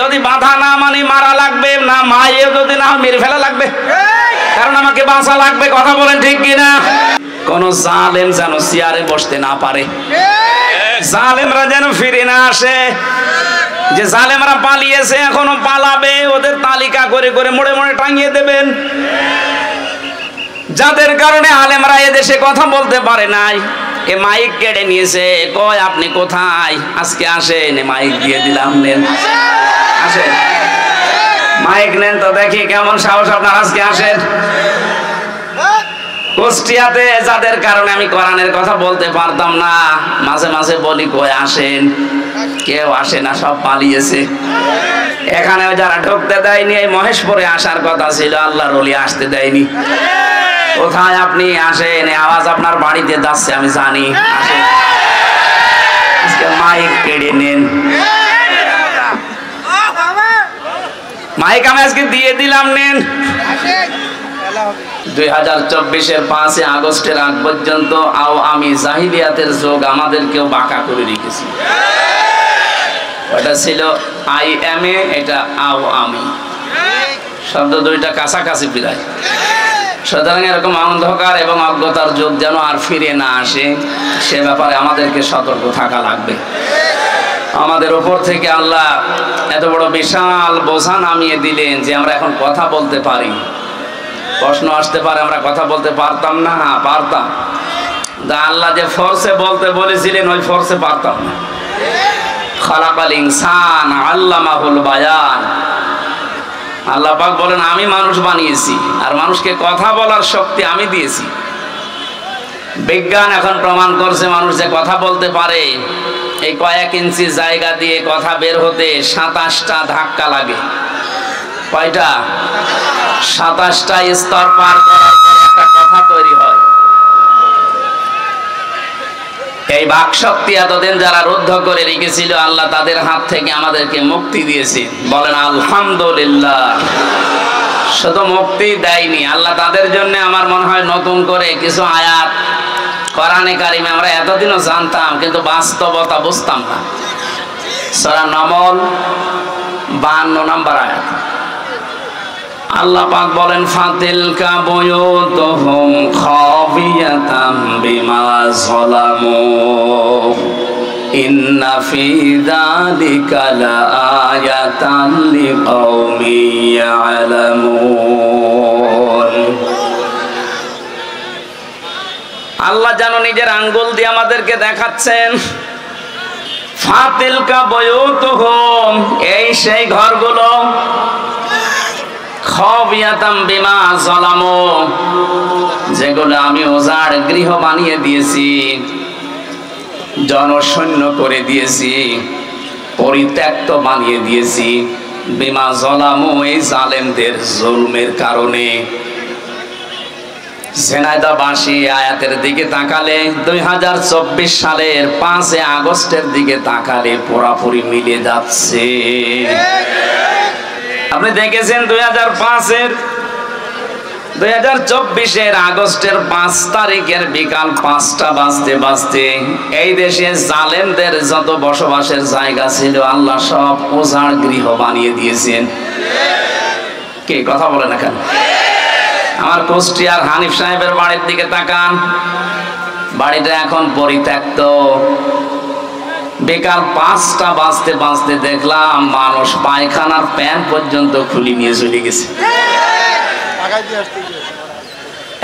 যদি বাধা না মানে মারা লাগবে, না মায়ে যদি না মেরে ফেলা লাগবে, কারণ আমাকে বাঁচা লাগবে। কথা বলেন ঠিক কিনা? কোন জালেম যেন চেয়ারে বসতে না পারে, জালেমরা যেন ফিরে না আসে। যে জালেমরা পালিয়েছে এখনো পালাবে, ওদের তালিকা করে করে মোড়ে মোড়ে টাঙিয়ে দেবেন। যাদের কারণে আলেমরা এদেশে কথা বলতে পারে নাই, এ মাইক কেড়ে নিয়েছে, কয় আপনি কোথায়, আজকে আসেন, মাইক দিয়ে দিলাম, নেন আসেন, মাইক নেন তো দেখি কেমন সাহস আপনার, আজকে আসেন। কুষ্টিয়াতে যাদের কারণে আমি কোরআনের কথা বলতে পারতাম না, মাঝে মাঝে বলি কই আসেন, কেউ আসে না, সব পালিয়েছে। এখানে যারা ঢুকতে দেয়নি, এই মহেশপুরে আসার কথা ছিল, আল্লাহর ওলি আসতে দেয়নি। কোথায় আপনি আসেন, আওয়াজ আপনার বাড়িতে যাচ্ছে আমি জানি, আসেন। আজকে মাইক কেড়ে নেন, মাইক আমি আজকে দিয়ে দিলাম, নেন। 2024-এর 5 আগস্টের আগ পর্যন্ত আমি জাহিলিয়াতের যোগ আমাদেরকেও বাঁকা করে রেখেছি। ওটা ছিল IMA, এটা আমি, শব্দ দুইটা কাছাকাছি প্রায়। সুতরাং এরকম অন্ধকার এবং অজ্ঞতার যুগ যেন আর ফিরে না আসে, সে ব্যাপারে আমাদেরকে সতর্ক থাকা লাগবে। আমাদের উপর থেকে আল্লাহ এত বড় বিশাল বোঝা নামিয়ে দিলেন যে আমরা এখন কথা বলতে পারি। প্রশ্ন আসতে পারে আমরা কথা বলতে পারতাম না? হ্যাঁ পারতাম। আল্লাহ যে ফোর্সে বলতে বলেছিলেন ওই ফোর্সে পারতাম না। খালাকাল ইনসান আল্লামাহুল বায়ান। আল্লাহ পাক বলেন আমি মানুষ বানিয়েছি আর মানুষকে কথা বলার শক্তি আমি দিয়েছি। বিজ্ঞান এখন প্রমাণ করছে মানুষ যে কথা বলতে পারে, এই কয়েক ইঞ্চি জায়গা দিয়ে কথা বের হতে 27টা ধাক্কা লাগে। কয়টা? 27টা স্তর পার করার পর একটা কথা তৈরি হয়। এই বাকশক্তি এতদিন যারা রুদ্ধ করে রেখেছিল আল্লাহ তাদের হাত থেকে আমাদেরকে মুক্তি দিয়েছে। বলেন আলহামদুলিল্লাহ। শুধু মুক্তি দেয়নি আল্লাহ, তাদের জন্য আমার মনে হয় নতুন করে কিছু আয়াত কোরআনে কারিমে আমরা এতদিনও জানতাম কিন্তু বাস্তবতা বুঝতাম না। সূরা নামল 52 নম্বর আয়াত আল্লাহ পাক বলেন ফাতিলকা বুয়ুতুহুম খাবিয়াতাম বিমা যালামু ইন্না ফি যালিকা লাআয়াতান লিকাউমিন ইয়ালামুন। আল্লাহ যেন নিজের আঙ্গুল দিয়ে আমাদেরকে দেখাচ্ছেন ফাতিলকা বুয়ুতুহুম, এই সেই ঘরগুলো, খাবিয়াতাম বিমা যালামু, যেগুলো আমি উজাড় গৃহ বানিয়ে দিয়েছি, জনশূন্য করে দিয়েছি, পরিত্যক্ত বানিয়ে দিয়েছি। বিমা যালামু, এই জালেমদের জুলমের কারণে। ঝিনাইদহবাসী আয়াতের দিকে তাকালে 2024 সালের 5 আগস্টের দিকে তাকালে পুরাপুরি মিলে যাচ্ছে। আপনি দেখেছেন 2024-এর আগস্টের 5 তারিখের বিকাল 5টা বাজতে বাজতে এই দেশে জালেমদের যত বসবাসের জায়গা ছিল আল্লাহ সব উজাড় গৃহ বানিয়ে দিয়েছেন। কে কথা বলে না কেন? আমার কুষ্টিয়ার হানিফ সাহেবের বাড়ির দিকে তাকান, বাড়িটা এখন পরিত্যক্ত। বিকাল 5টা বাজতে বাজতে দেখলাম মানুষ পায়খানার প্যান্ট পর্যন্ত খুলে নিয়ে চলে গেছে।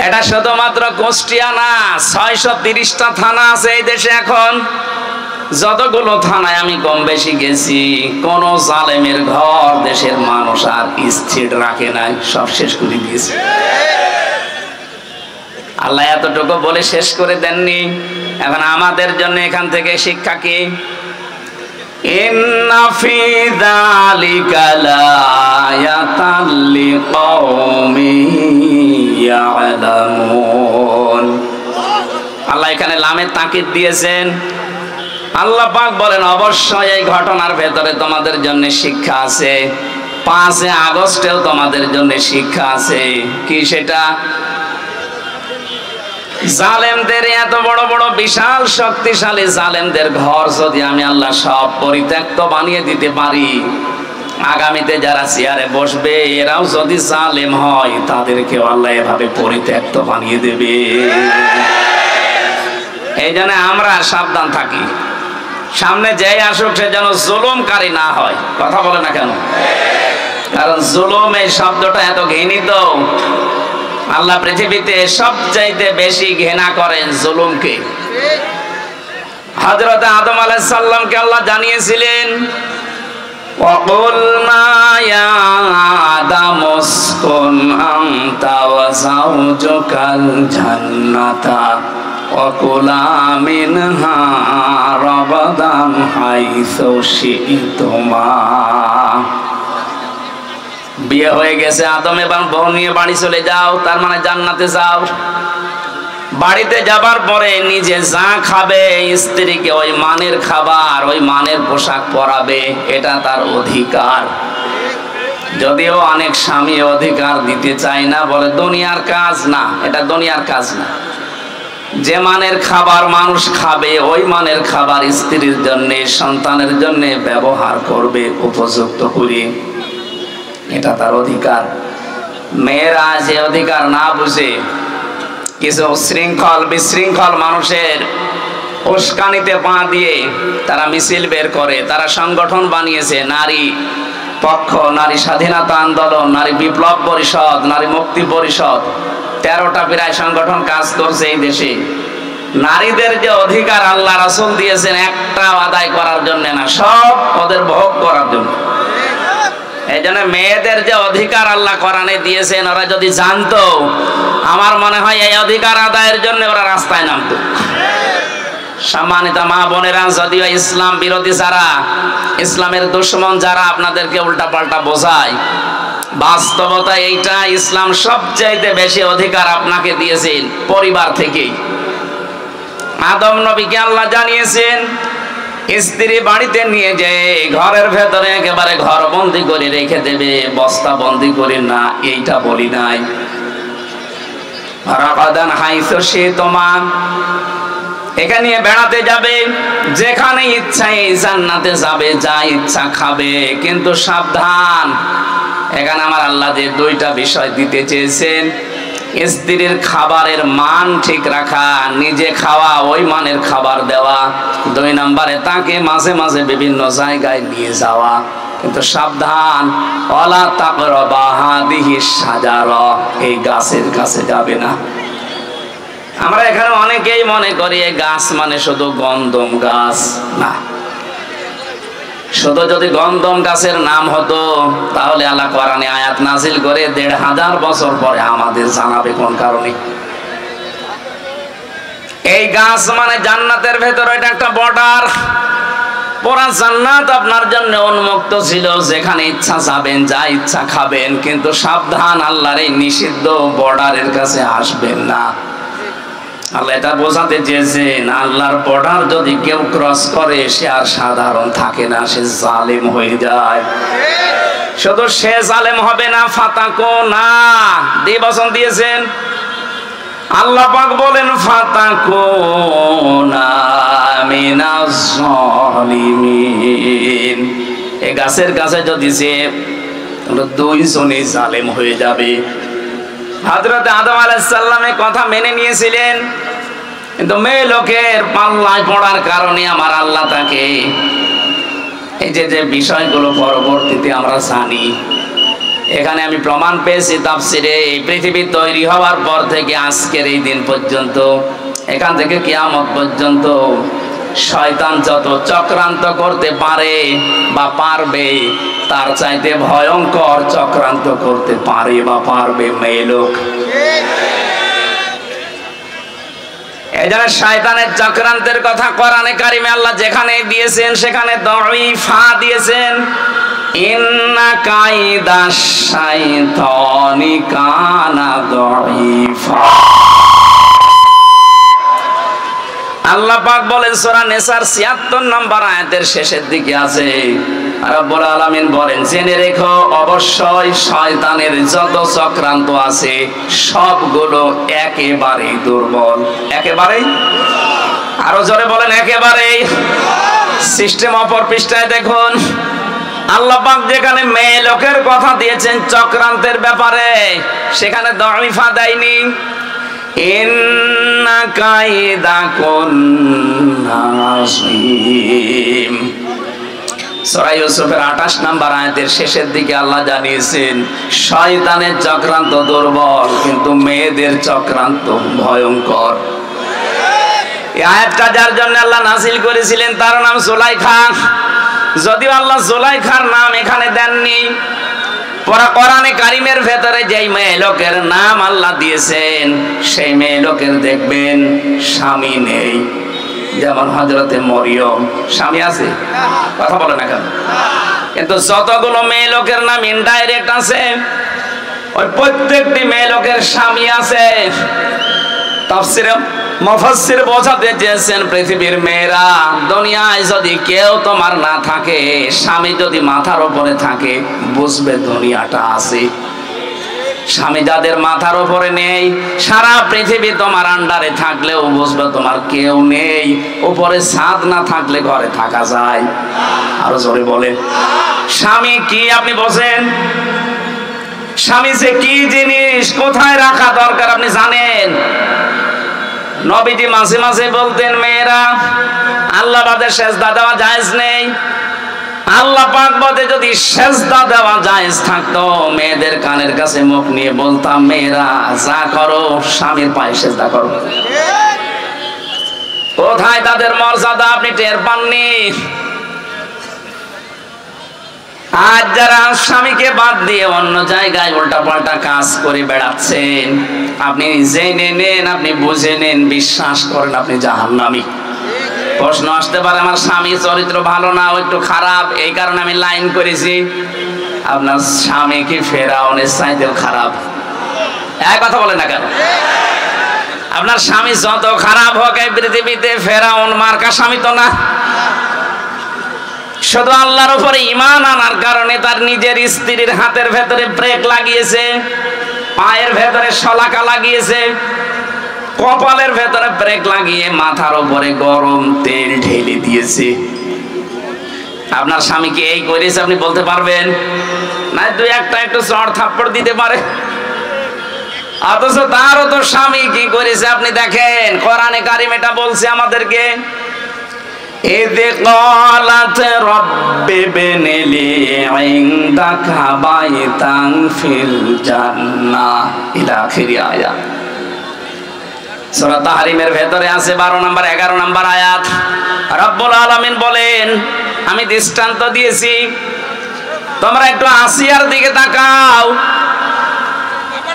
এটা শুধুমাত্র কুষ্টিয়া না, 630টা থানা আছে এই দেশে। এখন যতগুলো থানায় আমি কম বেশি গেছি, কোন জালেমের ঘর দেশের মানুষ আর স্থির রাখে নাই, সব শেষ করে দিয়েছে। আল্লাহ এতটুকু বলে শেষ করে দেননি। এখন আমাদের জন্য এখান থেকে শিক্ষা কি? ইন্না ফি যালিকা লাআয়াতান লিকাউমিন ইয়ালামুন। আল্লাহ এখানে লামের তাকিদ দিয়েছেন। আল্লাহ পাক বলেন অবশ্যই এই ঘটনার ভেতরে তোমাদের জন্য শিক্ষা আছে। 5 আগস্টেও তোমাদের জন্য শিক্ষা আছে। কি সেটা? জালেমদের এত বড় বড় বিশাল শক্তিশালী জালেমদের ঘর যদি আমি আল্লাহ সব পরিত্যক্ত বানিয়ে দিতে পারি, আগামীতে যারা চেয়ারে বসবে এরাও যদি জালেম হয় তাদেরকেও আল্লাহ এভাবে পরিত্যক্ত বানিয়ে দেবে। এই জন্য আমরা সাবধান থাকি, সামনে যেই আসুক সে যেন জুলুমকারী না হয়। কথা বলে না কেন? কারণ জুলুম এই শব্দটা এত ঘৃণিত, আল্লাহ পৃথিবীতে সবচাইতে বেশি ঘৃণা করেন জুলুমকে। হযরত আদম আলাইহিস সালামকে আল্লাহ জানিয়েছিলেন وَقُلْنَا يَا آدَمُ اسْكُنْ أَنْتَ وَزَوْجُكَ الْجَنَّةَ وَكُلَا مِنْهَا رَغَدًا حَيْثُ شِئْتُمَا। বিয়ে হয়ে গেছে, আদম এবং বউ নিয়ে বাড়ি চলে যাও, তার মানে জান্নাতে যাও। বাড়িতে যাবার পরে নিজে যা খাবে স্ত্রীকে ওই মানের খাবার, ওই মানের পোশাক পরাবে, এটা তার অধিকার। যদিও অনেক স্বামী অধিকার দিতে চায় না, বলে দুনিয়ার কাজ না, এটা দুনিয়ার কাজ না। যে মানের খাবার মানুষ খাবে ওই মানের খাবার স্ত্রীর জন্য, সন্তানের জন্য ব্যবহার করবে উপযুক্ত করে, এটা তার অধিকার। মেয়েরা যে অধিকার না বুঝে কিছু শৃঙ্খল বিশৃঙ্খল মানুষের উস্কানিতে পা দিয়ে তারা মিছিল বের করে, তারা সংগঠন বানিয়েছে, নারী পক্ষ, নারী স্বাধীনতা আন্দোলন, নারী বিপ্লব পরিষদ, নারী মুক্তি পরিষদ, 13টা প্রায় সংগঠন কাজ করছে এই দেশে। নারীদের যে অধিকার আল্লাহ রাসূল দিয়েছেন একটা আদায় করার জন্য না, সব ওদের ভোগ করার জন্য। এই জন্য মেয়েদের যে অধিকার আল্লাহ কোরআনে দিয়েছেন, ওরা যদি জানতো, আমার মনে হয় এই অধিকার আদায়ের জন্য ওরা রাস্তায় নামতো। সম্মানিত মা বোনেরা, যদিও ইসলাম বিরোধী যারা, ইসলামের দুশমন যারা আপনাদেরকে উল্টাপাল্টা বোঝায়, বাস্তবতা এইটা, ইসলাম সবচাইতে বেশি অধিকার আপনাকে দিয়েছেন পরিবার থেকেই। আদম নবীকে আল্লাহ জানিয়েছেন স্ত্রী বাড়িতে নিয়ে যেয়ে ঘরের ভেতরে একেবারে ঘর বন্দি করে রেখে দেবে, বস্তা বন্দি করে না, এইটা বলি নাই। রাগাদান হাইসু শিতুমা, এখানে নিয়ে বেড়াতে যাবে, যেখানে ইচ্ছা এই জান্নাতে যাবে, যা ইচ্ছা খাবে, কিন্তু সাবধান, এখানে আমার আল্লাহ যে 2টা বিষয় দিতে চেয়েছেন, স্ত্রীর খাবারের মান ঠিক রাখা, নিজে খাওয়া, ওই মানের খাবার দেওয়া। 2 নম্বরে তাকে মাঝে মাঝে বিভিন্ন জায়গায় নিয়ে যাওয়া, কিন্তু সাবধান, ওয়ালা তাকরাবা হাদিহিস শাজারা, এই গাছের কাছে যাবে না। আমরা এখানে অনেকেই মনে করি এই গাছ মানে শুধু গন্ধম গাছ, না। শুধু যদি গন্ধম গাছের নাম হতো তাহলে আল্লাহ কোরআনে আয়াত নাজিল করে 1500 বছর পরে আমাদের জানাবে কোন কারণে। এই গাছ মানে জান্নাতের ভেতরে এটা একটা বর্ডার, পুরা জান্নাত আপনার জন্য উন্মুক্ত ছিল, যেখানে ইচ্ছা যাবেন, যা ইচ্ছা খাবেন, কিন্তু সাবধান, আল্লাহর এই নিষিদ্ধ বর্ডারের কাছে আসবেন না। আল্লাহ এটা বোঝাতে চেয়েছেন, আল্লাহর বর্ডার যদি কেউ ক্রস করে সে আর সাধারণ থাকে না, সে জালেম হয়ে যায়। শুধু সে জালেম হবে না, ফাতাকো না, বচন দিয়েছেন আল্লাহ পাক, বলেন ফাতাকো না মিনাজ জালিমিন। এই গাছের কাছে যদি সে 2 জনই জালেম হয়ে যাবে। হযরত আদম আলাইহিস সালামের কথা মেনে নিয়েছিলেন, কিন্তু মেয়ে লোকের পাল্লায় পড়ার কারণে আমার আল্লাহ তাকে এই যে বিষয়গুলো পরবর্তীতে আমরা জানি। এখানে আমি প্রমাণ পেয়েছি তাফসিরে, এই পৃথিবী তৈরি হওয়ার পর থেকে আজকের এই দিন পর্যন্ত, এখান থেকে কিয়ামত পর্যন্ত শয়তান যত চক্রান্ত করতে পারে বা পারবে, তার চাইতে ভয়ঙ্কর চক্রান্ত করতে পারে বা পারবে মেয়ে লোক। এজন্য শয়তানের চক্রান্তের কথা কোরআনে কারিমে আল্লাহ যেখানে দিয়েছেন সেখানে দাঈফা দিয়েছেন, ইন্না কাইদাশ শাইতানি কানা দাঈফা। আল্লাহ পাক বলেন সূরা নিসার ৭৬ নম্বর আয়াতের শেষের দিকে আছে, রব্বুল আলামিন বলেন, জেনে রেখো অবশ্যই শয়তানের যত চক্রান্ত আছে সবগুলো একেবারেই দুর্বল। একেবারেই, আরো জোরে বলেন, একেবারেই। সিস্টেম অপর পৃষ্ঠায় দেখুন, আল্লাহ পাক যেখানে মেয়ে লোকের কথা দিয়েছেন চক্রান্তের ব্যাপারে, সেখানে দঈফা দেয়নি। ইন্না কাইদাকুন্না আযীম। সূরা ইউসুফের 28 নম্বর আয়াতের শেষের দিকে আল্লাহ জানিয়েছেন শয়তানের চক্রান্ত দুর্বল, কিন্তু মেয়েদের চক্রান্ত ভয়ঙ্কর। এই আয়াতটা যার জন্য আল্লাহ নাযিল করেছিলেন তার নাম জুলাইখা। যদিও আল্লাহ জুলাইখার নাম এখানে দেননি, কোরআনে কারিমের ভেতরে যেই মেয়ে লোকের নাম আল্লাহ দিয়েছেন সেই মেয়ে লোকের দেখবেন স্বামী নেই। যেমন হযরতে মরিয়ম স্বামী আছে, কথা বলে না কেন? কিন্তু যতগুলো মেয়ে লোকের নাম ইনডাইরেক্ট আছে ওই প্রত্যেকটি মেয়ে লোকের স্বামী আছে। তাফসীরে মুফাসসির বোঝাতে চেয়েছেন পৃথিবীর মেয়েরা, দুনিয়ায় যদি কেউ তোমার না থাকে, স্বামী যদি মাথার উপরে থাকে, বুঝবে দুনিয়াটা আছে। স্বামী যাদের মাথার উপরে নেই, সারা পৃথিবী তোমার আন্ডারে থাকলেও বুঝবে তোমার কেউ নেই। উপরে ছাদ না থাকলে ঘরে থাকা যায়? আরো জোরে বলেন। স্বামী কি আপনি বোঝেন? স্বামী যে কি জিনিস, কোথায় রাখা দরকার আপনি জানেন? নবীজি মাঝে মাঝে বলতেন, মেয়েরা আল্লাহ বাদে সেজদা দেওয়া জায়েজ নেই। আল্লাহ পাক বাদে যদি সেজদা দেওয়া জায়েজ থাকতো, মেয়েদের কানের কাছে মুখ নিয়ে বলতাম, মেয়েরা যা করো স্বামীর পায়ে সেজদা করো। কোথায় তাদের মর্যাদা আপনি টের পাননি? আজ যারা স্বামীকে বাদ দিয়ে অন্য জায়গায় উল্টাপাল্টা কাজ করে বেড়াচ্ছেন, আপনি জেনে নেন, আপনি বুঝে নেন, বিশ্বাস করেন আপনি জাহান্নামী। প্রশ্ন আসতে পারে, আমার স্বামী চরিত্র ভালো না, ও একটু খারাপ, এই কারণে আমি লাইন করেছি। আপনার স্বামী কি ফেরাউনের চাইতেও খারাপ? এক কথা বলে না কেন? আপনার স্বামী যত খারাপ হোক এই পৃথিবীতে, ফেরাউন মার্কা স্বামী তো না। শুধু আল্লাহর উপরে ঈমান আনার কারণে তার নিজের স্ত্রীর হাতের ভেতরে ব্রেক লাগিয়েছে, পায়ের ভেতরে শলাকা লাগিয়েছে, কপালের ভেতরে ব্রেক লাগিয়ে মাথার উপরে গরম তেল ঢেলে দিয়েছে। আপনার স্বামী কি এই করেছে আপনি বলতে পারবেন? না, দুই একটা একটু চড় থাপ্পড় দিতে পারে। অথচ তারও তো স্বামী কি করেছে আপনি দেখেন। কোরআনে কারিম এটা বলছে আমাদেরকে, إذ قالت رب ابن لي عندك بيتا في الجنة إلى آخر آية। সূরা তাহরিমের ভেতরে আছে 12 নম্বর 11 নম্বর আয়াত। রব্বুল আলামিন বলেন, আমি দৃষ্টান্ত দিয়েছি, তোমরা একটু আসিয়ার দিকে তাকাও।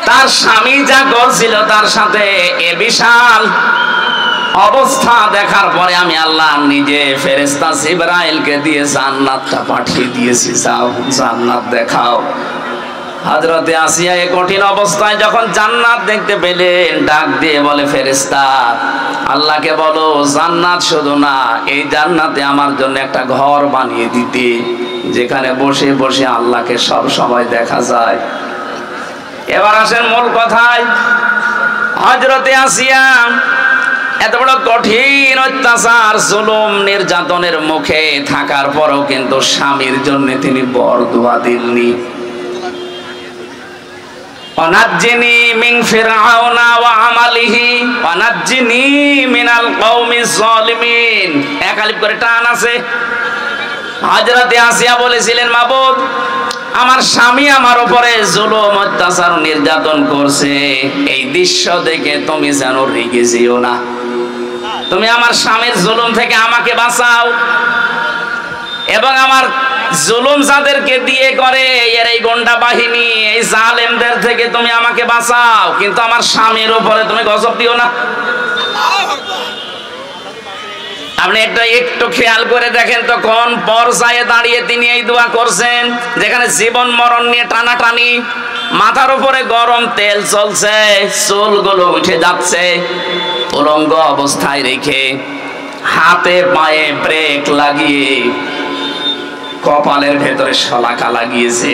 তার স্বামী যা করছিল তার সাথে এ বিশাল অবস্থা দেখার পরে আমি আল্লাহ নিজে ফেরেশতা জিবরাইলকে দিয়ে জান্নাতটা পাঠিয়ে দিয়েছি, যাও জান্নাত দেখাও। হযরতে আসিয়া এই কঠিন অবস্থায় যখন জান্নাত দেখতে পেলেন, ডাক দিয়ে বলে, ফেরেশতা আল্লাহকে বলো জান্নাত শুধু না, এই জান্নাতে আমার জন্য একটা ঘর বানিয়ে দিতে, যেখানে বসে বসে আল্লাহকে সব সময় দেখা যায়। এবার আসেন মূল কথায়। হযরতে আসিয়া এত বড় কঠিন অত্যাচার, জুলুম, নির্যাতনের মুখে থাকার পরও কিন্তু স্বামীর জন্য তিনি বরদোয়া দেননি। ওয়ানাজ্জিনি মিন ফিরআউনা ওয়া আমালিহি ওয়ানাজ্জিনি মিনাল কওমিজ জালিমিন। এক আলিফ করে টান আছে। হযরতে আসিয়া বলেছিলেন, মাবুদ আমার স্বামী আমার উপরে জুলুম, অত্যাচার, নির্যাতন করছে, এই দৃশ্য দেখে তুমি যেন রেগে যেও না, তুমি আমার স্বামীর জুলুম থেকে আমাকে বাঁচাও, এবং আমার জুলুম যাদেরকে দিয়ে করে এর এই গুন্ডা বাহিনী, এই জালেমদের থেকে তুমি আমাকে বাঁচাও, কিন্তু আমার স্বামীর উপরে তুমি গজব দিও না। আপনি একটু খেয়াল করে দেখেন তো কোন পর্যায়ে দাঁড়িয়ে তিনি এই দোয়া করছেন, যেখানে জীবন মরণ নিয়ে টানাটানি, মাথার উপরে গরম তেল চলছে, চুলগুলো উঠে যাচ্ছে, উলঙ্গ অবস্থায় রেখে হাতে পায়ে ব্রেক লাগিয়ে কপালের ভেতরে শলাকা লাগিয়েছে।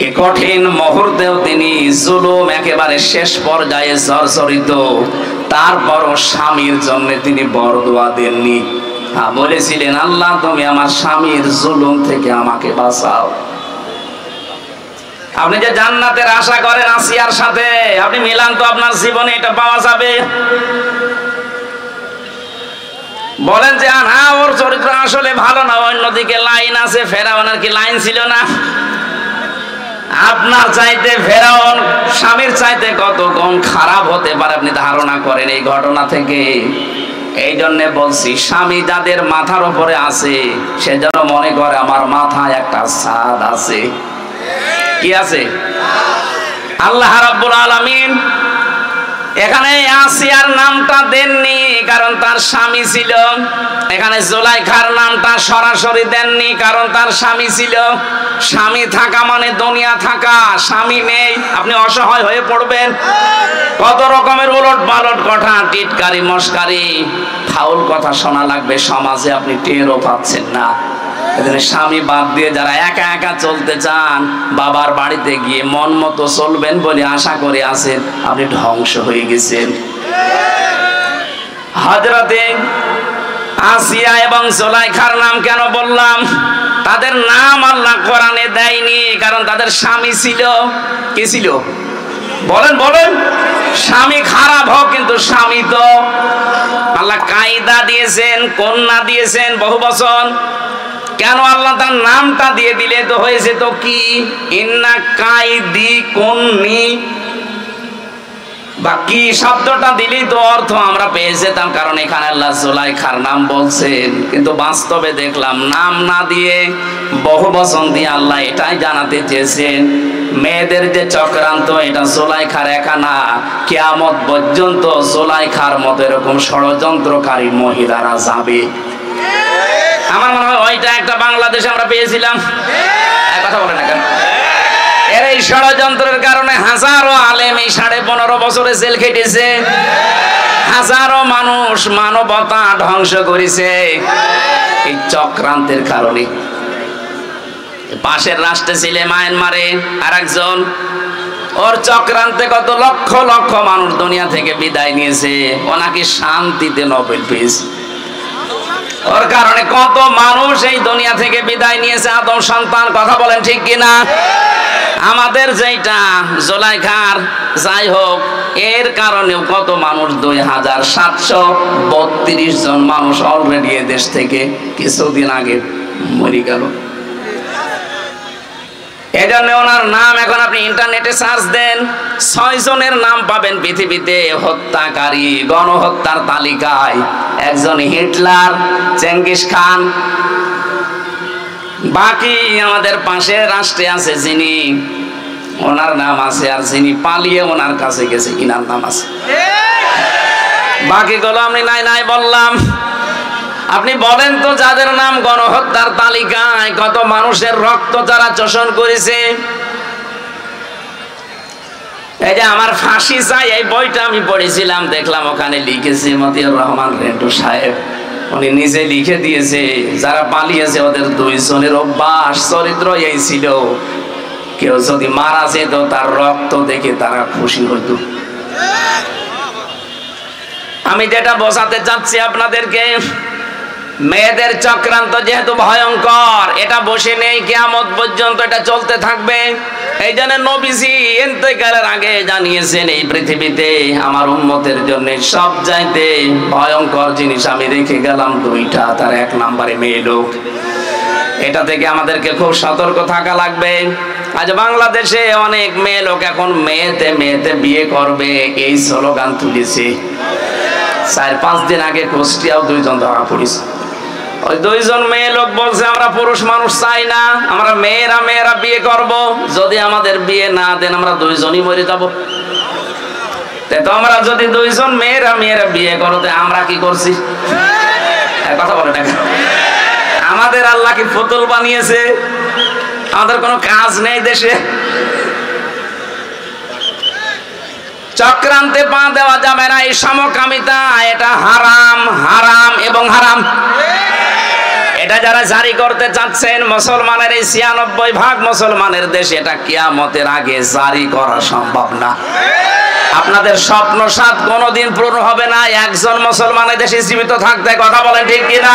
এই কঠিন মুহূর্তেও তিনি জুলুম একেবারে শেষ পর্যায়ে জর্জরিত, তারপরও স্বামীর জন্য তিনি বরদোয়া দেননি। বলেছিলেন, আল্লাহ তুমি আমার স্বামীর জুলুম থেকে আমাকে বাঁচাও। আপনি যে জান্নাতের আশা করেন আসিয়ার সাথে, আপনি মিলান তো আপনার জীবনে এটা পাওয়া যাবে? বলেন যে না, ওর চরিত্র আসলে ভালো না, অন্যদিকে লাইন আছে। ফেরাউনের কি লাইন ছিল না? আপনার চাইতে ফেরাউন স্বামীর চাইতে কত গুণ খারাপ হতে পারে আপনি ধারণা করেন এই ঘটনা থেকে। এই জন্য বলছি, স্বামী যাদের মাথার উপরে আছে সে যেন মনে করে আমার মাথায় একটা ছাদ আছে। কি আছে? আল্লাহ রাব্বুল আলামিন এখানে আসিয়ার নামটা দেননি কারণ তার স্বামী ছিল। এখানে জুলাইখার নামটা সরাসরি দেননি কারণ তার স্বামী ছিল। স্বামী থাকা মানে দুনিয়া থাকা, স্বামী নেই আপনি অসহায় হয়ে পড়বেন। কত রকমের উলট পালট কথা, টিটকারি মস্কারি ফাউল কথা শোনা লাগবে সমাজে, আপনি টেরও পাচ্ছেন না। স্বামী বাদ দিয়ে যারা একা একা চলতে চান, বাবার বাড়িতে গিয়ে মন মতো চলবেন বলে আশা করে আছেন, আপনি ধ্বংস হয়ে গেছেন। হযরতে আসিয়া এবং জুলাইখার নাম কেন বললাম? তাদের নাম আল্লাহ কোরআনে দেয়নি কারণ তাদের স্বামী ছিল। কি ছিল? বলেন বলেন। স্বামী খারাপ হোক কিন্তু স্বামী তো আল্লাহ কায়দা দিয়েছেন, কন্যা দিয়েছেন বহু বচন। কেন আল্লাহ তার নামটা দিয়ে দিলে তো হয়েছে তো কি? ইন্না কাইদি কুন্নি বা কি শব্দটা দিলেই তো অর্থ আমরা পেয়ে যেতাম, কারণ এখানে আল্লাহ জুলাইখার নাম বলছেন। কিন্তু বাস্তবে দেখলাম নাম না দিয়ে বহু বচন দিয়ে আল্লাহ এটাই জানাতে চেয়েছেন মেয়েদের যে চক্রান্ত এটা জুলাইখার একা না, কিয়ামত পর্যন্ত জুলাইখার মতো এরকম ষড়যন্ত্রকারী মহিলারা যাবে। আমার মনে হয় ওইটা একটা বাংলাদেশে আমরা পেয়েছিলাম। কথা বলে না কেন? এর এই ষড়যন্ত্রের কারণে হাজারো আলেম এই 15.5 বছরে জেল খেটেছে, হাজারো মানুষ মানবতা ধ্বংস করেছে এই চক্রান্তের কারণে। পাশের রাষ্ট্রে ছিল মায়ানমারে আরেকজন, ওর চক্রান্তে কত লক্ষ লক্ষ মানুষ দুনিয়া থেকে বিদায় নিয়েছে। ও নাকি শান্তিতে নোবেল পেয়েছে। ওর কারণে কত মানুষ এই দুনিয়া থেকে বিদায় নিয়েছে, আদম সন্তান। কথা বলেন ঠিক কিনা? আমাদের যেটা জুলাইখার, যাই হোক, এর কারণেও কত মানুষ 2732 জন মানুষ অলরেডি এ দেশ থেকে কিছুদিন আগে মরে গেল। এজন্য ওনার নাম এখন আপনি ইন্টারনেটে সার্চ দেন, 6 জনের নাম পাবেন পৃথিবীতে হত্যাকারী গণহত্যার তালিকায়। একজন হিটলার, চেঙ্গিস খান, বাকি আমাদের পাশের রাষ্ট্রে আছে যিনি, ওনার নাম আছে, আর যিনি পালিয়ে ওনার কাছে গেছে ইনার নাম আছে। বাকিগুলো আমি নাই নাই বললাম। আপনি বলেন তো যাদের নাম গণহত্যার তালিকায়, কত মানুষের রক্ত যারা চোষণ করেছে। এই যে আমার ফাঁসি চাই এই বইটা আমি পড়েছিলাম, দেখলাম ওখানে লিখেছে মতিউর রহমান রেন্টু সাহেব, উনি নিজে লিখে দিয়েছে যারা পালিয়েছে ওদের 2 জনের অভ্যাস চরিত্র এই ছিল, কেউ যদি মারা যেত তার রক্ত দেখে তারা খুশি হতো। আমি যেটা বোঝাতে চাচ্ছি আপনাদেরকে, মেয়েদের চক্রান্ত যেহেতু ভয়ঙ্কর, এটা বসে নেই, কিয়ামত পর্যন্ত এটা চলতে থাকবে। এই জন্য নবীজি ইন্তেকালের আগে জানিয়েছেন এই পৃথিবীতে আমার উম্মতের জন্য সবচাইতে ভয়ঙ্কর জিনিস আমি রেখে গেলাম 2টা, তার 1 নম্বরে মেয়ে লোক। এটা থেকে আমাদেরকে খুব সতর্ক থাকা লাগবে। আজ বাংলাদেশে অনেক মেয়ে লোক এখন মেয়েতে মেয়েতে বিয়ে করবে এই স্লোগান তুলেছে। 4-5 দিন আগে কুষ্টিয়াও 2 জন ধরা পড়েছে। ওই 2 জন মেয়ে লোক বলছে আমরা পুরুষ মানুষ চাই না, আমরা মেয়েরা মেয়েরা বিয়ে করব, যদি আমাদের বিয়ে না দেন আমরা 2 জনই মরে যাব। তোমরা যদি 2 জন মেয়েরা মেয়েরা বিয়ে করো আমরা কি করছি? কথা বলে না, আমাদের আল্লাহ কি পুতুল বানিয়েছে? আমাদের কোনো কাজ নেই দেশে? চক্রান্তে পা দেওয়া যাবে না। এই সমকামিতা এটা হারাম, হারাম এবং হারাম। এটা যারা জারি করতে চাচ্ছেন, মুসলমানের এই 96% মুসলমানের দেশে এটা কিয়ামতের আগে জারি করা সম্ভব না। আপনাদের স্বপ্ন সাত কোনোদিন পূরণ হবে না একজন মুসলমানের দেশে জীবিত থাকতে। কথা বলেন ঠিক কিনা?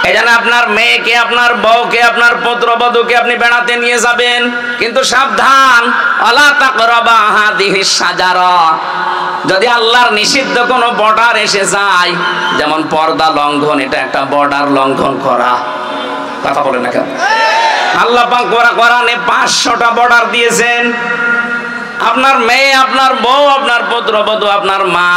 এই জন্য আপনার মেয়েকে, আপনার বউকে, আপনার পুত্রবধূকে আপনি বেড়াতে নিয়ে যাবেন, কিন্তু সাবধান, ওয়ালা তাকরাবা হাদিহিস শাজারা। যদি আল্লাহর নিষিদ্ধ কোনো বর্ডার এসে যায়, যেমন পর্দা লঙ্ঘন, এটা একটা বর্ডার লঙ্ঘন করা। কথা বলেন না কেন? আল্লাহ পাক কোরআনে 500টা বর্ডার দিয়েছেন। আপনার মেয়ে, আপনার বউ, আপনার পুত্রবধূ, আপনার মা,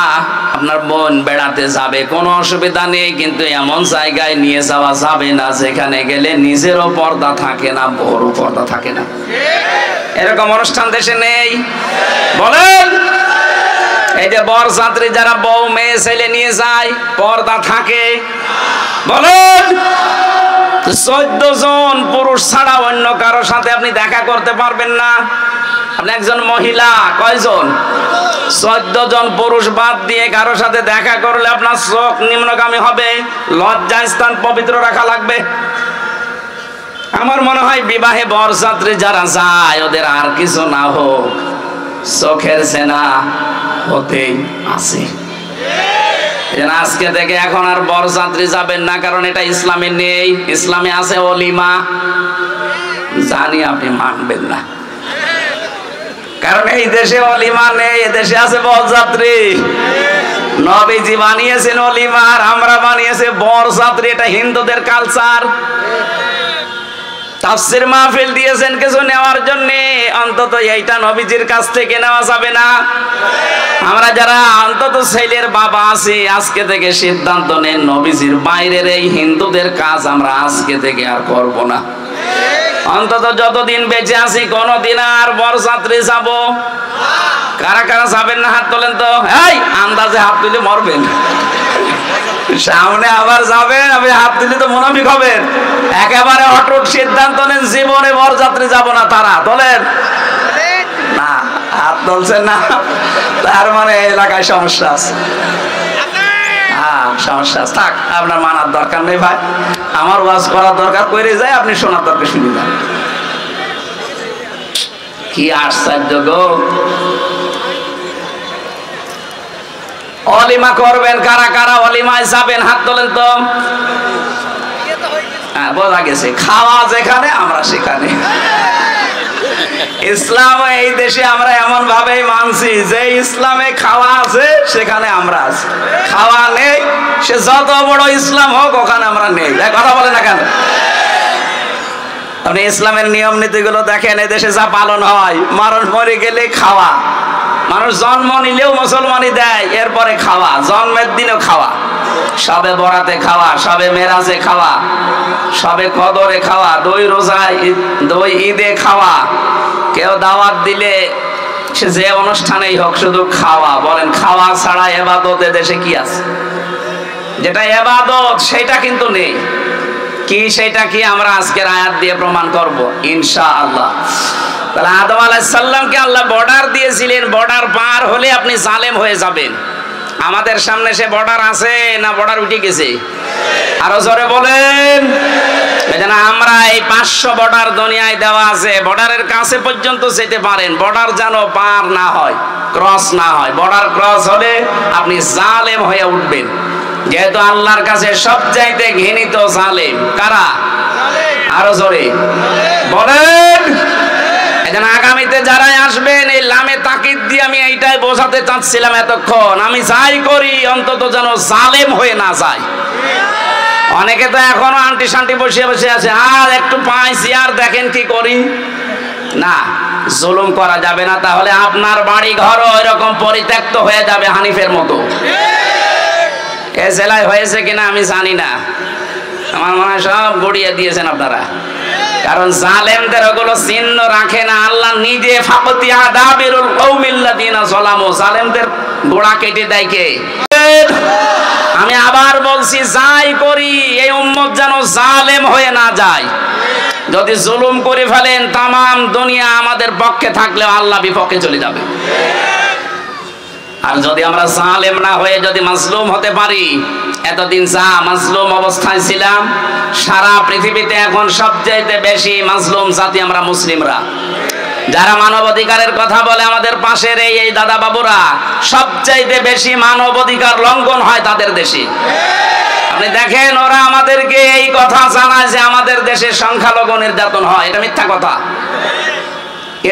আপনার বোন বেড়াতে যাবে, কোনো অসুবিধা নেই, কিন্তু এমন জায়গায় নিয়ে যাওয়া যাবে না যেখানে গেলে নিজেরও পর্দা থাকে না, বউরও পর্দা থাকে না। এরকম অনুষ্ঠান দেশে নেই? বলেন। এই যে বরযাত্রী যারা বউ মেয়ে ছেলে নিয়ে যায়, পর্দা থাকে? বলেন। 14 জন পুরুষ ছাড়া অন্য কারো সাথে আপনি দেখা করতে পারবেন না। আপনি একজন মহিলা, কয়জন? 14 জন পুরুষ বাদ দিয়ে কারো সাথে দেখা করলে আপনার চোখ নিম্নগামী হবে, লজ্জার স্থান পবিত্র রাখা লাগবে। আমার মনে হয় বিবাহে বরযাত্রী যারা যায়, ওদের আর কিছু না হোক, চোখের সেনা হতেই আছে। আজকে থেকে এখন আর বরযাত্রী যাবেন না, কারণ এটা ইসলামে নেই। ইসলামে আছে ওলিমা। জানি আপনি মানবেন না, কারণ এই দেশে ওলিমা নেই, এদেশে আছে বরযাত্রী। নবীজি বানিয়েছেন ওলিমা, আর আমরা বানিয়েছে বরযাত্রী। এটা হিন্দুদের কালচার। তাফসীর মাহফিল দিয়েছেন কিছু নেওয়ার জন্য, অন্তত এইটা নবীজির কাছ থেকে নেওয়া যাবে না। আমরা যারা অন্তত ছেলের বাবা আছি, আজকে থেকে সিদ্ধান্ত নেন নবীজির বাইরের এই হিন্দুদের কাজ আমরা আজকে থেকে আর করব না। অন্তত যতদিন বেঁচে আছি কোনদিন আর বরযাত্রী যাব। কারা কারা যাবেন না হাত তোলেন তো। এই আন্দাজে হাত তুলে মরবেন, সামনে আবার যাবেন, আপনি হাত তুলে তো মুনাফিক হবেন। একেবারে অটুট সিদ্ধান্ত নেন জীবনে বরযাত্রী যাব না। তারা তোলেন না, হাত তুলছেন না, তার মানে এলাকায় সমস্যা আছে। সমস্যা থাক, আপনার মানার দরকার নেই ভাই। আমার ওয়াজ করার দরকার করে যায়, আপনি শোনার দরকার শুনে যান। কি আশ্চর্য গো! অলিমা করবেন কারা কারা? অলিমায় যাবেন হাত তোলেন তো। হ্যাঁ, বোঝা গেছে। খাওয়া যেখানে আমরা সেখানে। ইসলাম এই দেশে আমরা এমন ভাবেই মানছি যে ইসলামে খাওয়া আছে সেখানে আমরা আছি, খাওয়া নেই সে যত বড় ইসলাম হোক ওখানে আমরা নেই। কথা বলে না কেন? আপনি ইসলামের নিয়ম নীতিগুলো দেখেন, এদেশে যা পালন হয়, মানুষ মরে গেলে খাওয়া, মানুষ জন্ম নিলেও মুসলমানি দেয়, এরপরে খাওয়া, জন্মের দিনেও খাওয়া, সবে বরাতে খাওয়া, সবে মেরাজে খাওয়া, সবে কদরে খাওয়া, দই রোজায়, দই ঈদে খাওয়া, কেউ দাওয়াত দিলে সে যে অনুষ্ঠানেই হোক শুধু খাওয়া। বলেন, খাওয়া ছাড়া ইবাদত দেশে কি আছে? যেটা ইবাদত সেটা কিন্তু নেই। কি সেটা কি আমরা আজকের আয়াত দিয়ে প্রমাণ করব ইনশাআল্লাহ। তাহলে আদম আলাইহিস সালামকে আল্লাহ বর্ডার দিয়েছিলেন, বর্ডার পার হলে আপনি জালেম হয়ে যাবেন। আমাদের সামনে সে বর্ডার আছে না বর্ডার উঠে গেছে? আরো জোরে বলেন। এজন্য আমরা এই 500 বর্ডার দুনিয়ায় দেওয়া আছে, বর্ডারের কাছে পর্যন্ত যেতে পারেন, বর্ডার যেন পার না হয়, ক্রস না হয়। বর্ডার ক্রস হলে আপনি জালেম হয়ে উঠবেন। যেহেতু আল্লাহর কাছে সবচাইতে ঘৃণিত জালেম কারা? আরো জোরে বলেন। এজন্য আগামীতে যারাই আসবেন এই লামে তাকিদ দিয়ে আমি এইটাই বোঝাতে চাচ্ছিলাম এতক্ষণ, আমি যাই করি অন্তত যেন জালেম হয়ে না যায়। অনেকে তো এখনো আন্টি শান্টি বসে বসে আছে, আর একটু পাইছি আর দেখেন কি করি। না, জুলুম করা যাবে না, তাহলে আপনার বাড়ি ঘরও এরকম পরিত্যক্ত হয়ে যাবে হানিফের মতো। এ জেলায় হয়েছে কিনা আমি জানি না, আমার মনে হয় সব গড়িয়ে দিয়েছেন আপনারা। কারণ জালেমদের ওগুলো চিহ্ন রাখে না, আল্লাহ নিজে ফাকতি আদাবিরুল কওমিল্লাযিনা যালামু, জালেমদের গোড়া কেটে দেয় কে? আমি আবার বলছি, যাই করি এই উম্মত যেন জালেম হয়ে না যায়। যদি জুলুম করে ফেলেন তামাম দুনিয়া আমাদের পক্ষে থাকলেও আল্লাহ বিপক্ষে চলে যাবে। আর যদি আমরা জালেম না হয়ে যদি মাজলুম হতে পারি, এতদিন যা মাজলুম অবস্থায় ছিলাম, সারা পৃথিবীতে এখন সবচেয়ে বেশি মাজলুম জাতি আমরা মুসলিমরা। যারা মানবাধিকারের কথা বলে আমাদের পাশের এই দাদা বাবুরা, সবচাইতে বেশি মানবাধিকার লঙ্ঘন হয় তাদের দেশে। আপনি দেখেন, ওরা আমাদেরকে এই কথা জানায় যে আমাদের দেশে সংখ্যালঘু নির্যাতন হয়। এটা মিথ্যা কথা।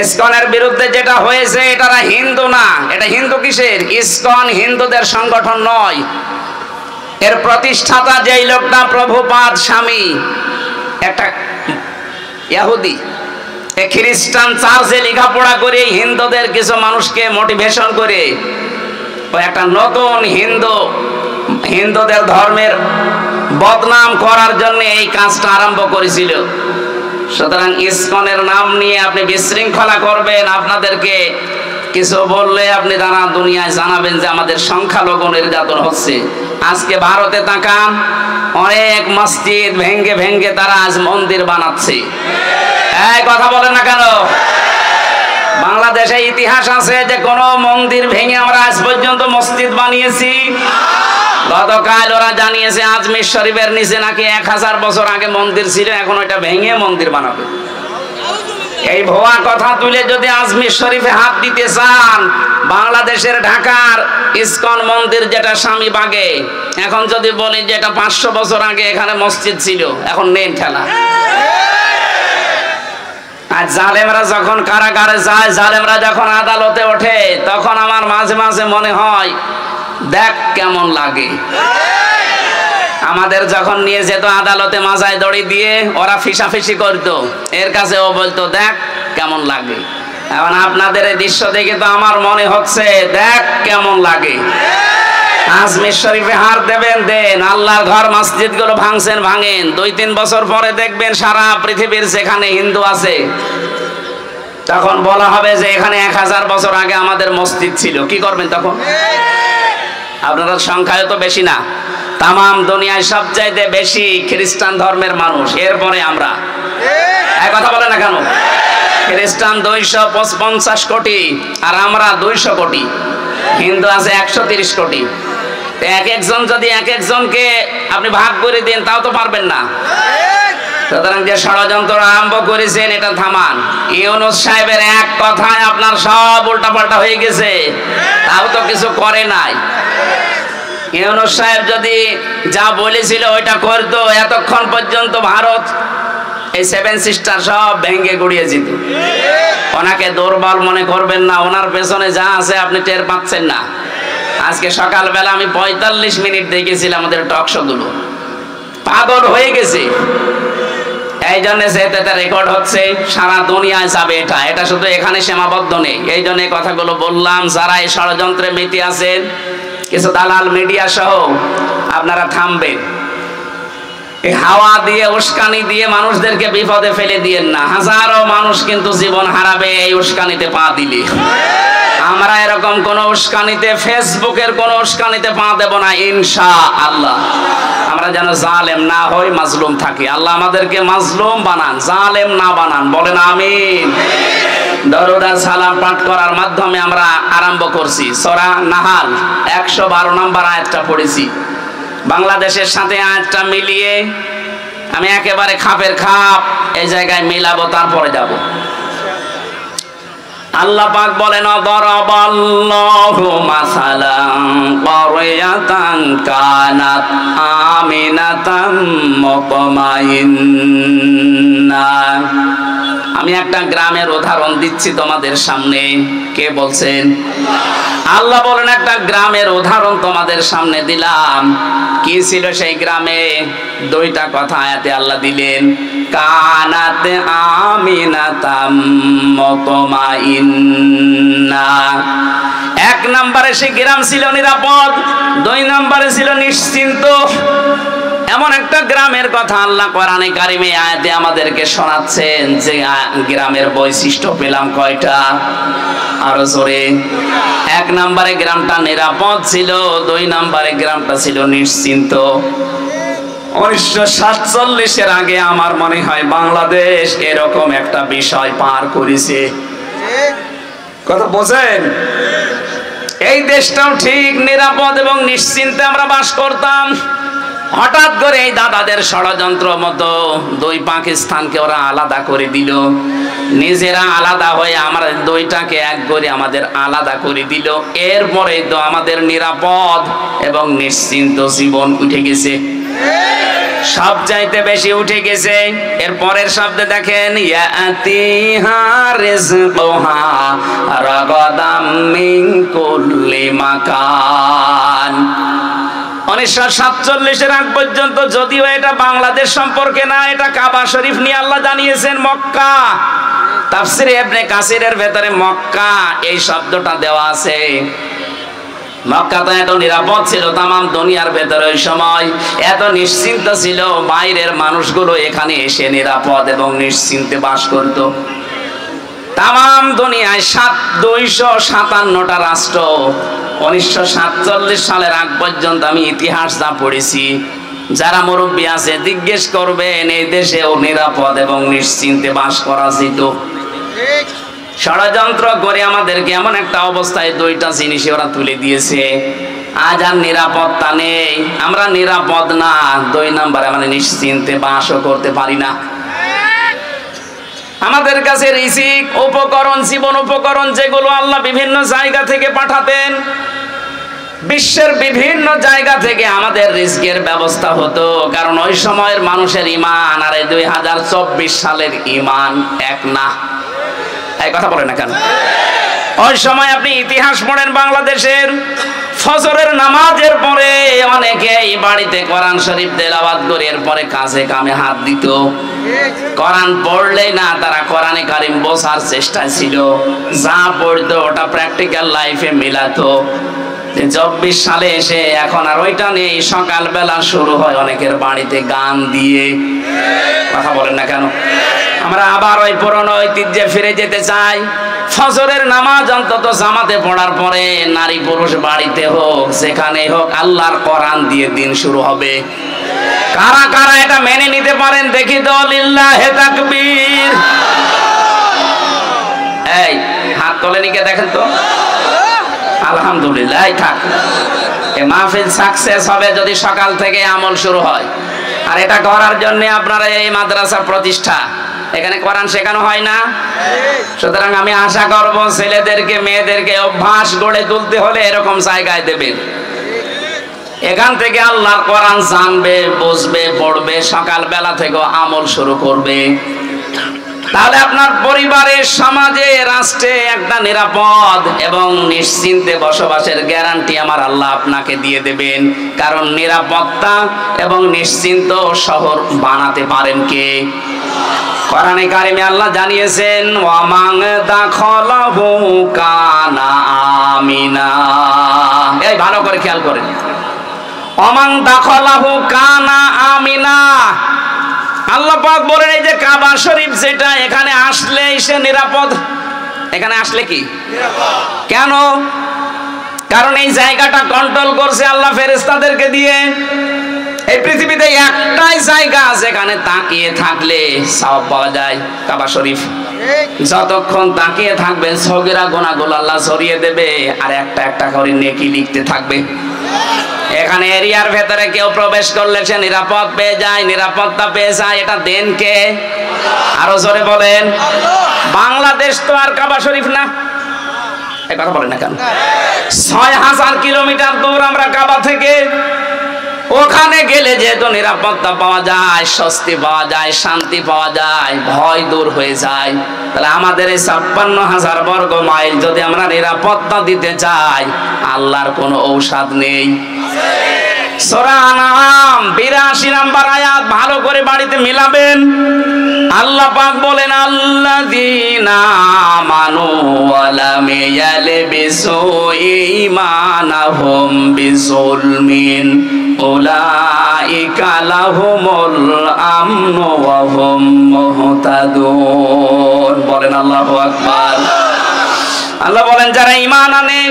ইসকনের বিরুদ্ধে যেটা হয়েছে, এটারা হিন্দু না। এটা হিন্দু কিসের? ইসকন হিন্দুদের সংগঠন নয়। এর প্রতিষ্ঠাতা যেই লোকটা, প্রভুপাদ স্বামী, একটা ইহুদি, খ্রিস্টান চার্চে লেখাপড়া করে হিন্দুদের কিছু মানুষকে মোটিভেশন করে ও একটা নতুন হিন্দুদের ধর্মের বদনাম করার জন্য এই কাজটা আরম্ভ করেছিল। সুতরাং ইসকনের নাম নিয়ে আপনি বিশৃঙ্খলা করবেন, আপনাদেরকে কিছু বললে আপনি তারা দুনিয়ায় জানাবেন যে আমাদের সংখ্যালঘু নির্যাতন হচ্ছে। আজকে ভারতে তাকান, অনেক মসজিদ ভেঙ্গে ভেঙ্গে তারা আজ মন্দির বানাচ্ছে। এই কথা বলেন না কেন? বাংলাদেশে ইতিহাস আছে যে কোন মন্দির ভেঙে আমরা আজ পর্যন্ত মসজিদ বানিয়েছি? গতকাল ওরা জানিয়েছে আজমির শরীফের নিচে নাকি 1000 বছর আগে মন্দির ছিল, এখন ওইটা ভেঙে মন্দির বানাবে। এই ভুয়া কথা তুলে যদি আজমির শরীফে হাত দিতে চান, বাংলাদেশের ঢাকার ইসকন মন্দির যেটা স্বামীবাগে, এখন যদি বলি যে এটা 500 বছর আগে এখানে মসজিদ ছিল, এখন নেন খেলা। আর জালেমরা যখন কারাগারে যায়, জালেমরা যখন আদালতে ওঠে, তখন আমার মাঝে মাঝে মনে হয় দেখ কেমন লাগে। আমাদের যখন নিয়ে যেত আদালতে মাজায় দড়ি দিয়ে, ওরা ফিসাফিসি করতো, এর কাছে ও বলতো দেখ কেমন লাগে। এখন আপনাদের এই দৃশ্য দেখে তো আমার মনে হচ্ছে দেখ কেমন লাগে। আজমির শরীফে হার দেবেন দেন, আল্লাহর ঘর মসজিদ গুলো ভাঙছেন ভাঙেন, 2-3 বছর পরে দেখবেন সারা পৃথিবীর যেখানে হিন্দু আছে, তখন বলা হবে যে এখানে 1000 বছর আগে আমাদের মসজিদ ছিল। কি করবেন তখন? আপনাদের সংখ্যায় তো বেশি না, তামাম দুনিয়ায় সবচাইতে বেশি খ্রিস্টান ধর্মের মানুষ, এরপরে আমরা। এক কথা বলে না কেন? খ্রিস্টান 250 কোটি আর আমরা 200 কোটি, হিন্দু আছে 130 কোটি। এক একজন যদি এক একজনকে আপনি ভাগ করে দেন, তাও তো পারবেন না। সুতরাং যে ষড়যন্ত্র আরম্ভ করেছেন, এটা থামান। ইউনূস সাহেবের এক কথায় আপনার সব উল্টাপাল্টা হয়ে গেছে, তাও তো কিছু করে নাই। ইউনূস সাহেব যদি যা বলেছিল ওইটা করতো, এতক্ষণ পর্যন্ত ভারত এই 7 সিস্টার সব ভেঙে গুড়িয়ে যেত। ওনাকে দুর্বল মনে করবেন না, ওনার পেছনে যা আছে আপনি টের পাচ্ছেন না। আজকে সকালবেলা আমি 45 মিনিট দেখেছিলাম আমাদের টক শো গুলো, পাগল হয়ে গেছে। এই জন্য যেটা রেকর্ড হচ্ছে সারা দুনিয়ায় যাবে। এটা শুধু এখানে সীমাবদ্ধ নেই। এই জন্য কথাগুলো বললাম, যারা এই ষড়যন্ত্রে মেতে আছেন, কিছু দালাল মিডিয়া সহ, আপনারা থামবেন। এই হাওয়া দিয়ে উস্কানি দিয়ে মানুষদেরকে বিপদে ফেলে দিয়েন না। হাজারো মানুষ কিন্তু জীবন হারাবে এই উস্কানিতে পা দিলে। আমরা এরকম কোন উস্কানিতে, ফেসবুকের কোন উস্কানিতে পা দেব না ইনশাআল্লাহ। আমরা যেন জালেম না হই, মাজলুম থাকি। আল্লাহ আমাদেরকে মাজলুম বানান, জালেম না বানান। বলেন আমিন। দরুদ আর সালাম পাঠ করার মাধ্যমে আমরা আরম্ভ করছি। সূরা নাহাল 112 নম্বর আয়াতটা পড়েছি। বাংলাদেশের সাথে আয়াতটা মিলিয়ে আমি একেবারে খাপের খাপ এই জায়গায় মিলাবো, তারপরে যাব। আল্লাহ পাক বলেন, দরাবাল্লাহু মাসালান ক্বরিয়াতান কানাত আমিনাতাম মুতমাইন্না। আমি একটা গ্রামের উদাহরণ দিচ্ছি তোমাদের সামনে। কে বলছেন? আল্লাহ বলেন একটা গ্রামের উদাহরণ তোমাদের সামনে দিলাম। কি ছিল সেই গ্রামে? 2টা কথা আয়াতে আল্লাহ দিলেন। কানাত আমিনাতাম মুতমাইন্না। 1 নম্বরে সেই গ্রাম ছিল নিরাপদ, 2 নম্বরে ছিল নিশ্চিন্ত। এমন একটা গ্রামের কথা আল্লাহ কোরআনে কারিমে আয়াতে আমাদেরকে শোনাচ্ছেন, যে গ্রামের বৈশিষ্ট্য পেলাম কয়টা? আরো জোরে। 1 নম্বরে গ্রামটা নিরাপদ ছিল, 2 নম্বরে গ্রামটা ছিল নিশ্চিন্ত। 1947-এর আগে আমার মনে হয় বাংলাদেশ এরকম একটা বিষয় পার করেছে। কথা বোঝেন? এই দেশটাও ঠিক নিরাপদ এবং নিশ্চিন্তে আমরা বাস করতাম। হঠাৎ করে এই দাদাদের ষড়যন্ত্র মতো 2 পাকিস্তানকে ওরা আলাদা করে দিল। নিজেরা আলাদা হয়ে আমরা দুইটাকে এক করে আমাদের আলাদা করে দিল। এরপরে তো আমাদের নিরাপদ এবং নিশ্চিন্ত জীবন উঠে গেছে, সব চাইতে বেশি উঠে গেছে। এর পরের শব্দে দেখেন, ইয়াতিহা রিজকুহা রাগাদাম মিন কুল্লি মাকান। 1947-এর আগ পর্যন্ত, যদিও এটা বাংলাদেশ সম্পর্কে না, এটা কাবা শরীফ নিয়ে আল্লাহ জানিয়েছেন মক্কা। তাফসিরে ইবনে কাসিরের ভেতরে মক্কা এই শব্দটা দেওয়া আছে। মক্কা তো এত নিরাপদ ছিল, তামাম দুনিয়ার ভেতরে ওই সময় এত নিশ্চিন্ত ছিল, বাইরের মানুষগুলো এখানে এসে নিরাপদ এবং নিশ্চিন্তে বাস করত। তামাম দুনিয়ায় 257টা রাষ্ট্র। 1947 সালের আগ পর্যন্ত আমি ইতিহাস যা পড়েছি, যারা মুরব্বী আছে জিজ্ঞেস করবেন, এই দেশেও নিরাপদ এবং নিশ্চিন্তে বাস করা যেত। ষড়যন্ত্র করে আমাদেরকে এমন একটা অবস্থায় দুইটা জিনিস ওরা তুলে দিয়েছে, আজ আর নিরাপত্তা নেই, আমরা নিরাপদ না। 2 নম্বরে আমরা নিশ্চিন্তে বাসও করতে পারি না। আমাদের কাছে রিজিক, উপকরণ, জীবন উপকরণ যেগুলো আল্লাহ বিভিন্ন জায়গা থেকে পাঠাতেন, বিশ্বের বিভিন্ন জায়গা থেকে আমাদের রিজিকের ব্যবস্থা হতো, কারণ ওই সময়ের মানুষের ঈমান আর এই 2024 সালের ঈমান এক না। এই কথা বলে না কেন? ওই সময় আপনি ইতিহাস পড়েন, বাংলাদেশের ফজরের নামাজের পরে অনেকেই বাড়িতে কোরআন শরীফ তেলাওয়াত করে এরপরে কাজে কামে হাত দিত। কোরআন পড়লেই না, তারা কোরআনে কারিম বোঝার চেষ্টা ছিল, যা পড়তো ওটা প্র্যাকটিক্যাল লাইফে মিলাতো। 24 সালে এসে এখন আর ওইটা নেই। সকালবেলা শুরু হয় অনেকের বাড়িতে গান দিয়ে। কথা বলেন না কেন? আমরা আবার ওই পুরনো ঐতিহ্যে ফিরে যেতে চাই। ফজরের নামাজ অন্তত জামাতে পড়ার পরে নারী পুরুষ বাড়িতে হোক, যেখানে হোক, আল্লাহর কোরআন দিয়ে দিন শুরু হবে। কারা কারা এটা মেনে নিতে পারেন দেখি তো? লিল্লাহে তাকবীর। এই হাত তোলেনি কে দেখেন তো? আলহামদুলিল্লাহ। থাক, এই মাহফিল সাকসেস হবে যদি সকাল থেকে আমল শুরু হয়। আর এটা করার জন্য আপনারা এই মাদ্রাসা প্রতিষ্ঠা, এখানে কোরআন শেখানো হয় না। সুতরাং আমি আশা করব ছেলেদেরকে মেয়েদেরকে অভ্যাস গড়ে তুলতে হলে এরকম জায়গায় দেবেন। এখান থেকে আল্লাহর কোরআন জানবে, বুঝবে, পড়বে, সকালবেলা থেকে আমল শুরু করবে। তাহলে আপনার পরিবারে, সমাজে, রাষ্ট্রে একটা নিরাপদ এবং নিশ্চিন্তে বসবাসের গ্যারান্টি আমার আল্লাহ আপনাকে দিয়ে দেবেন। কারণ নিরাপত্তা এবং নিশ্চিন্ত শহর বানাতে পারেন কে? কোরআনে কারিমে আল্লাহ জানিয়েছেন, ওয়ামান দাখালাহু কানা আমিনা। এই ভালো করে খেয়াল করেন, ওয়ামান দাখালাহু কানা আমিনা। আল্লাহ পাক বলেন, এই যে কাবা শরীফ যেটা, এখানে আসলেই সে নিরাপদ। এখানে আসলে কি নিরাপদ? কেন? কারণ এই জায়গাটা কন্ট্রোল করছে আল্লাহ ফেরেশতাদেরকে দিয়ে। এই পৃথিবীতে একটাই জায়গা যেখানে তাকিয়ে থাকলে সওয়াব পাওয়া যায়, কাবা শরীফ। যতক্ষণ তাকিয়ে থাকবেন সগীরা গুনাহগুলো আল্লাহ সরিয়ে দেবে, আর একটা একটা করে নেকি লিখতে থাকবে। এখানে এরিয়ার ভেতরে কেউ প্রবেশ করলে সে নিরাপদ পেয়ে যায়, নিরাপত্তা পেয়ে যায়। এটা দেন কে? আরো জোরে বলেন। বাংলাদেশ তো আর কাবা শরীফ না। এই কথা বলেন না কেন? 6000 কিলোমিটার দূর আমরা কাবা থেকে। ওখানে গেলে যেহেতু নিরাপত্তা পাওয়া যায়, স্বস্তি পাওয়া যায়, শান্তি পাওয়া যায়, ভয় দূর হয়ে যায়। তাহলে আমাদের এই 56,000 বর্গ মাইল যদি আমরা নিরাপত্তা দিতে চাই, আল্লাহর কোনো ঔষধ নেই। সূরা আনআম 82 নম্বর আয়াত ভালো করে বাড়িতে মিলাবেন। আল্লাহ পাক বলেন, আল্লাযীনা আমানু ওয়া লাম ইয়ালবিসু ঈমানাহুম বিযুলমিন উলাইকা লাহুমুল আমনু ওয়া হুম মুহতাদুন। বলেন আল্লাহু আকবার। আল্লাহ বলেন, যারা ঈমান আনে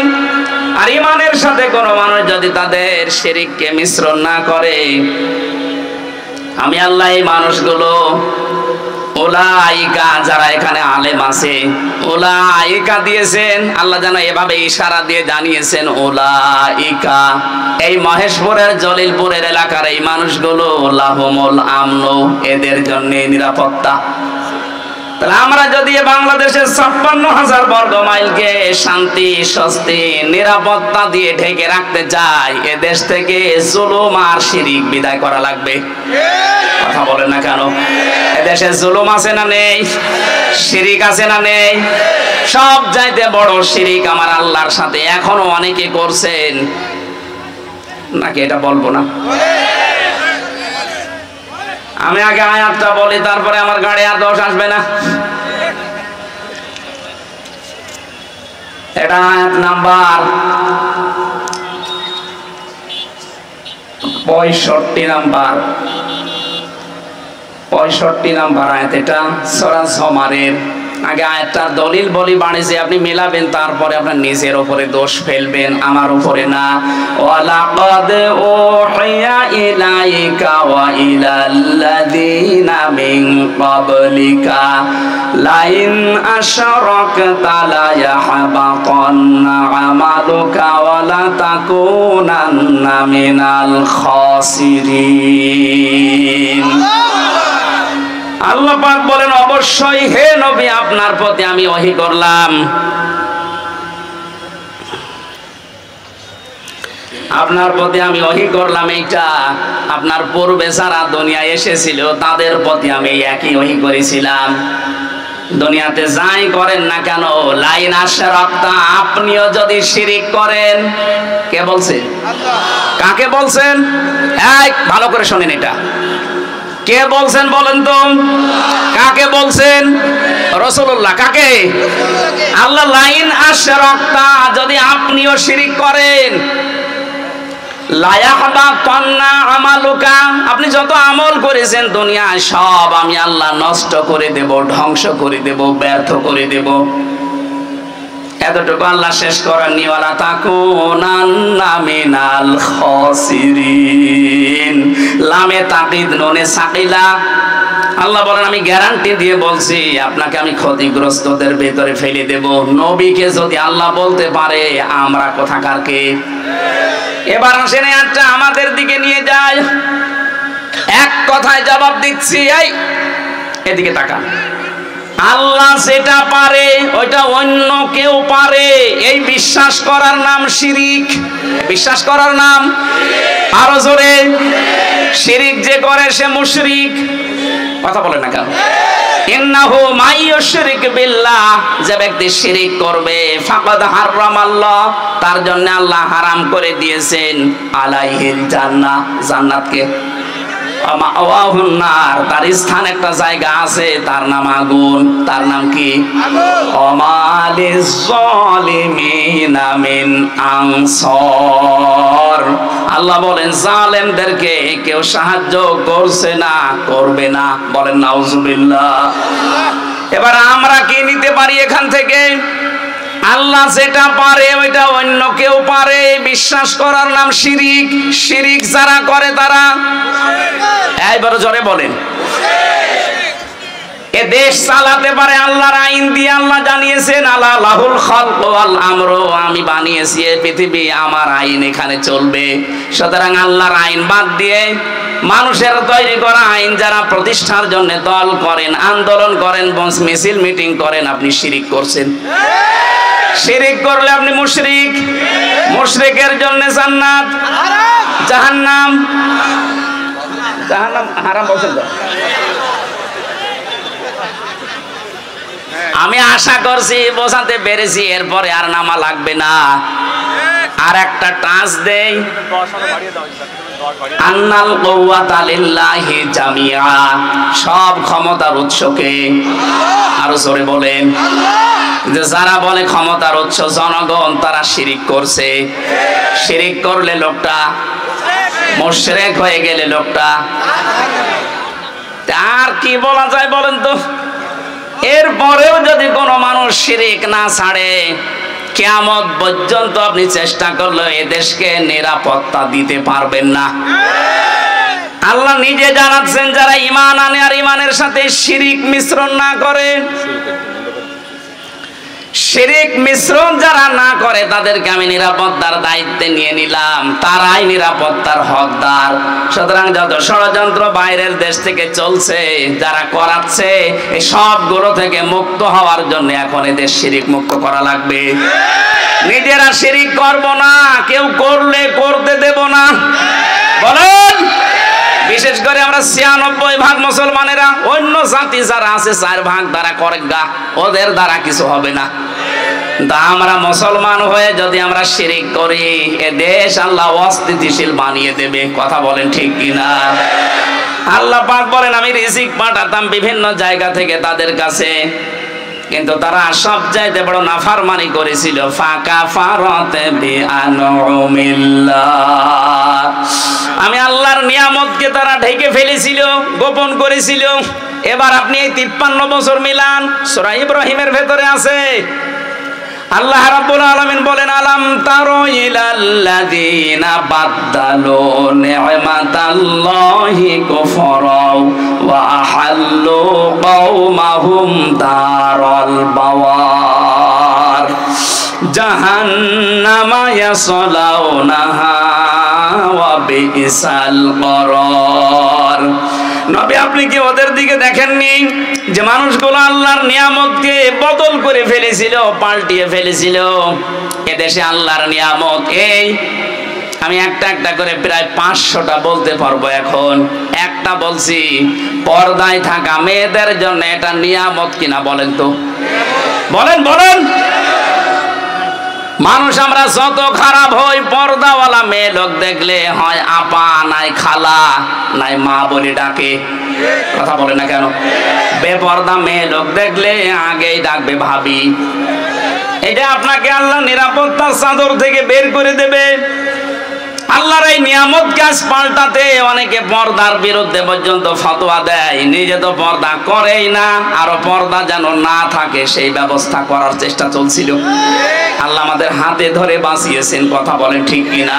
আর ঈমানের সাথে কোনো মানুষ যদি তাদের শিরককে মিশ্রণ না করে, আমি আল্লাহ এই মানুষগুলো, উলাইকা, যারা এখানে আলেম আছে, উলাইকা দিয়েছেন আল্লাহ যেন এভাবে ইশারা দিয়ে জানিয়েছেন, উলাইকা, এই মহেশপুরের জলিলপুরের এলাকার এই মানুষগুলো লাহুমুল আমনু, এদের জন্য নিরাপত্তা। তাহলে আমরা যদি বাংলাদেশের ৫৬,০০০ বর্গ মাইলকে শান্তি, স্বস্তি, নিরাপত্তা দিয়ে ঢেকে রাখতে চাই, এ দেশ থেকে জুলুম আর শিরিক বিদায় করা লাগবে। কথা বলেন না কেন? এদেশে জুলুম আছে না নেই? শিরিক আছে না নেই? সব চাইতে বড় শিরিক আমার আল্লাহর সাথে এখনো অনেকে করছেন, নাকি এটা বলবো না? আমি আগে আয়াতটা বলি, তারপরে আমার গাড়ি আর দোষ আসবে না। এটা আয়াত নাম্বার 65 নাম্বার আয়াত। এটা সূরা জুমারের। আগে আয়াতটার দলিল বলি বাণিজ্যে আপনি মেলাবেন, তারপরে আপনার নিজের উপরে দোষ ফেলবেন, আমার উপরে না। ওয়ালাকাদ উহিয়া ইলাইকা ওয়া ইলাল্লাযীনা মিন ক্বাবলিকা লাইন আশরাকতা লা ইয়াহবাতান্না আমালুকা ওয়া লা তাকুনান্না মিনাল খাসিরিন। আল্লাহ পাক বলেন, অবশ্যই হে নবী আপনার প্রতি আমি ওহী করলাম, আপনার প্রতি আমি ওহী করলাম। এইটা আপনার পূর্বে যারা দুনিয়ায় এসেছিল তাদের প্রতি আমি একই ওহী করেছিলাম। দুনিয়াতে যাই করেন না কেন, লাইন আশরাকতা, আপনিও যদি শিরিক করেন, কে বলছে? কাকে বলছেন? এই ভালো করে শুনেন, এটা কে বলছেন বলেন তো? কাকে বলছেন? রাসূলুল্লাহ। কাকে? আল্লাহ। লাইন আশরাকতা, যদি আপনিও শিরিক করেন, লা ইয়াহবাতান্না আমালুকা, আপনি যত আমল করেছেন দুনিয়ায় সব আমি আল্লাহ নষ্ট করে দেব, ধ্বংস করে দেব, ব্যর্থ করে দেব। এতটুকু আল্লাহ শেষ করেননি, ওয়ালা তাকুনান্না মিনাল খাসিরিন। লামে তাকিদ নুনে সাকিলা। আল্লাহ বলেন, আমি গ্যারান্টি দিয়ে বলছি আপনাকে আমি ক্ষতিগ্রস্তদের ভেতরে ফেলে দেব। নবীকে যদি আল্লাহ বলতে পারে, আমরা কোথাকার কে? এবার আসেন একটা আমাদের দিকে নিয়ে যায়, এক কথায় জবাব দিচ্ছি। এই এদিকে তাকান। আল্লাহ যেটা পারে ওইটা অন্য কেউ পারে, এই বিশ্বাস করার নাম শিরিক। বিশ্বাস করার নাম, আরো জোরে, শিরিক যে করে সে মুশরিক। কথা বলে না কেন? ইন্নাহু মাইয়ুশরিক বিল্লাহ, যে ব্যক্তি শিরিক করবে, ফাকাদ হারামাল্লাহ, তার জন্য আল্লাহ হারাম করে দিয়েছেন আলাইহিল জান্নাহ, জান্নাতকে। নার, তার স্থান একটা জায়গা আছে, তার নাম আগুন। তার নাম কি? আল্লাহ বলেন, জালেমদেরকে কেউ সাহায্য করছে না, করবে না। বলেন নাউজুবিল্লাহ। এবার আমরা কি নিতে পারি এখান থেকে? আল্লাহ যেটা পারে ওইটা অন্য কেউ পারে, বিশ্বাস করার নাম শিরিক। শিরিক যারা করে তারা, এইবার জোরে বলেন, এ দেশ চালাতে পারে আল্লাহর আইন দিয়ে। আল্লাহ জানিয়েছেন, আলা লাহুল খালকু ওয়াল আমরু, আমি বানিয়েছি এই পৃথিবী, আমার আইন এখানে চলবে। সুতরাং আল্লাহর আইন বাদ দিয়ে মানুষের তৈরি করা আইন যারা প্রতিষ্ঠার জন্য দল করেন, আন্দোলন করেন, মিছিল মিটিং করেন, আপনি শিরিক করছেন। শিরিক করলে আপনি মুশরিক। মুশরিকের জন্য জান্নাত, জাহান্নাম। জাহান্নাম হারাম বলছেন তো? আমি আশা করছি বোঝাতে পেরেছি, এরপরে আর নামা লাগবে না। আর একটা টাচ দেই, আন্নাল কুওয়াতা লিল্লাহি জামিআ, সব ক্ষমতার উৎসকে। আরো জোরে বলেন, যে যারা বলে ক্ষমতার উৎস জনগণ, তারা শিরিক করছে। শিরিক করলে লোকটা মুশরিক হয়ে গেলে লোকটা, আর কি বলা যায় বলেন তো? এরপরেও যদি কোনো মানুষ শিরিক না ছাড়ে, কিয়ামত পর্যন্ত আপনি চেষ্টা করলে এ দেশকে নিরাপত্তা দিতে পারবেন না। আল্লাহ নিজে জানাচ্ছেন, যারা ঈমান আনে আর ঈমানের সাথে শিরিক মিশ্রণ না করে, শিরিক মিশ্রণ যারা না করে তাদেরকে আমি নিরাপত্তার দায়িত্বে নিয়ে নিলাম, তারাই নিরাপত্তার হকদার। সুতরাং যত ষড়যন্ত্র বাইরের দেশ থেকে চলছে, যারা করাচ্ছে, এই সবগুলো থেকে মুক্ত হওয়ার জন্য এখন এদের শিরিক মুক্ত করা লাগবে। নিজেরা শিরিক করব না, কেউ করলে করতে দেব না। বলেন, বিশেষ করে আমরা ৯৬% মুসলমানেরা, অন্য জাতি যারা আছে 4% তারা করে গা, ওদের দ্বারা কিছু হবে না। তা আমরা মুসলমান হয়ে যদি আমরা শিরিক করি, এ দেশ আল্লাহ অস্থিতিশীল বানিয়ে দেবে। কথা বলেন ঠিক কিনা? আল্লাহ পাক বলেন, আমি রিজিক পাঠাতাম বিভিন্ন জায়গা থেকে তাদের কাছে, কিন্তু তারা সব চাইতে বড় নাফরমানি করেছিল। ফাকাফারাতে বিআনউমিল্লাহ, আমি আল্লাহর নিয়ামতকে তারা ঢেকে ফেলেছিল, গোপন করেছিল। এবার আপনি এই 53 বছর মিলান, সূরা ইব্রাহিমের ভেতরে আছে। আল্লাহ রাব্বুল আলামিন বলেন, আলাম তারো ইলাল্লাযীনা বাদদালু নি'মাতাল্লাহি কুফরা ওয়া আহাল্লু কওমাহুম দারাল বাওয়ার জাহান্নামা ইয়াসলাউনাহা ওয়া বিইসাল করার। নবী, আপনি কি ওদের দিকে দেখেননি যে মানুষগুলো আল্লাহর নিয়ামতকে বদল করে ফেলেছিল, পাল্টিয়ে ফেলেছিল? এদেশে আল্লাহর নিয়ামত এই, আমি একটা একটা করে প্রায় 500টা বলতে পারবো। এখন একটা বলছি, পর্দায় থাকা মেয়েদের জন্য এটা নিয়ামত কিনা বলেন তো? বলেন বলেন। মানুষ আমরা যত খারাপ হই, পর্দাওয়ালা মেয়ে লোক দেখলে হয় আপা, নাই খালা, নাই মা বলে ডাকে। কথা বলে না কেন? বেপর্দা মেয়ে লোক দেখলে আগেই ডাকবে ভাবি। এটা আপনাকে আল্লাহ নিরাপত্তার চাদর থেকে বের করে দেবে। আল্লাহর এই নিয়ামত গাছ পাল্টাতে অনেকে পর্দার বিরুদ্ধে পর্যন্ত ফতোয়া দেয়, নিজে তো পর্দা করেই না, আরো পর্দা যেন না থাকে সেই ব্যবস্থা করার চেষ্টা চলছিল। আল্লাহ আমাদের হাতে ধরে বাঁচিয়েছেন। কথা বলেন ঠিক কিনা?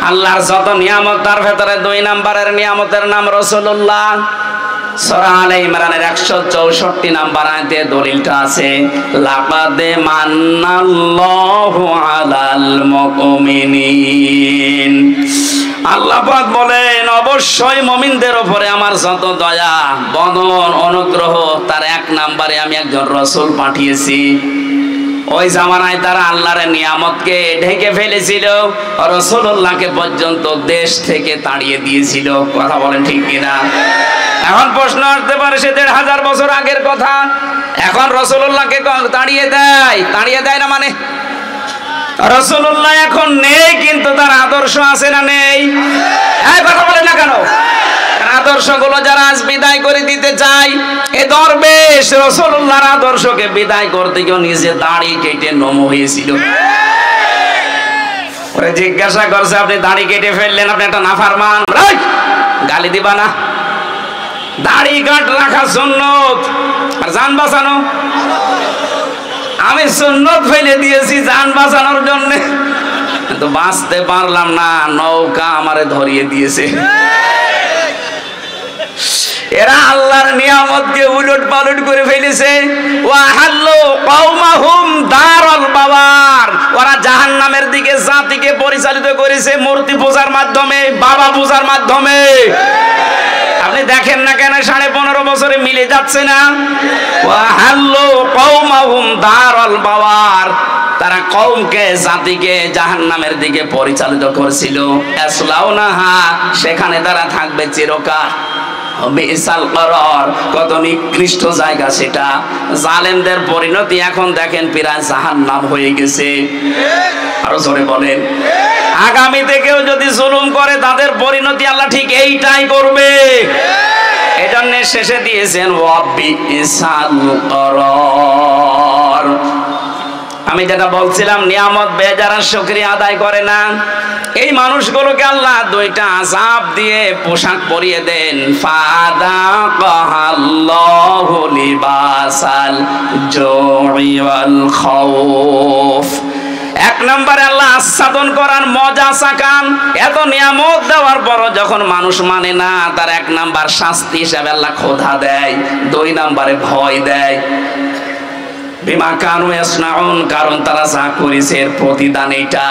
আল্লাহর যত নিয়ামত, তার ভেতরে 2 নম্বরের নিয়ামতের নাম রাসূলুল্লাহ। সূরা আলে ইমরানের 164 নম্বর আয়াতে দলিলটা আছে, লাকাদ মান্নাল্লাহু আলাল মুমিনিন। আল্লাহ পাক বলেন, অবশ্যই মুমিনদের উপরে আমার যত দয়া, বদন, অনুগ্রহ, তার 1 নম্বরে আমি একজন রাসূল পাঠিয়েছি। ওই জামানায় তারা আল্লাহর নিয়ামতকে ঢেকে ফেলেছিল, রাসূলুল্লাহকে পর্যন্ত দেশ থেকে তাড়িয়ে দিয়েছিল। কথা বলেন ঠিক কিনা? এখন প্রশ্ন আসতে পারে, সে 1500 বছর আগের কথা, এখন রাসূলুল্লাহকে তাড়িয়ে দেয় না মানে? রাসূলুল্লাহ এখন নেই, কিন্তু তার আদর্শ আছে না নেই? এই কথা বলেন না কেন? আদর্শগুলো যারা আজ বিদায় করে দিতে চায়, এ দরবেশ রাসূলুল্লাহর আদর্শকে বিদায় করতে গিয়ে নিজে দাড়ি কেটে নম হয়েছিল। ওরে জিজ্ঞাসা করছে, আপনি দাড়ি কেটে ফেললেন, আপনি একটা নাফরমান, গালি দিবা না? দাড়ি কাট রাখা সুন্নত, আর জান বাঁচানো। আমি সুন্নত ফেলে দিয়েছি জান বাঁচানোর জন্য, তো বাঁচতে পারলাম না, নৌকা আমারে ধরিয়ে দিয়েছে। এরা আল্লাহর নিয়ামতকে উলট পালট করে ফেলেছে। ওয়া হাল্লু কওমাহুম দারাল বাওয়ার, ওরা জাহান্নামের দিকে জাতিকে পরিচালিত করেছে মূর্তি পূজার মাধ্যমে, বাবা পূজার মাধ্যমে। আপনি দেখেন না কেন 15.5 বছরে মিলে যাচ্ছে না? ওয়া হাল্লু কওমাহুম দারাল বাওয়ার, তারা কওমকে, জাতিকে জাহান্নামের দিকে পরিচালিত করেছিল। ইয়াসলাউনাহা, সেখানে তারা থাকবে চিরকাল। বিসাল করার, কত নিকৃষ্ট জায়গা সেটা। জালেমদের পরিণতি এখন দেখেন প্রায় জাহান্নাম হয়ে গেছে। আরো জোরে বলেন। আগামীতে কেউ যদি জুলুম করে, তাদের পরিণতি আল্লাহ ঠিক এইটাই করবে। এজন্য শেষে দিয়েছেন ওয়াবিসাল করার। আমি যেটা বলছিলাম, নিয়ামত বেজারা শুকরিয়া আদায় করে না, এই মানুষগুলোকে আল্লাহ 2টা আযাব দিয়ে পোশাক পরিয়ে দেন। ফাদাকাল্লাহু লিবাসাল জুই ওয়াল খাউফ। 1 নম্বরে আল্লাহ আস্বাদন করার মজা চাকান। এত নিয়ামত দেওয়ার পর যখন মানুষ মানে না, তার 1 নম্বর শাস্তি হিসাবে আল্লাহ ক্ষুধা দেয়, 2 নম্বরে ভয় দেয়। বিমা কানু ইয়াসনাউন, কারণ তারা যা করেছে এর প্রতিদান এটা।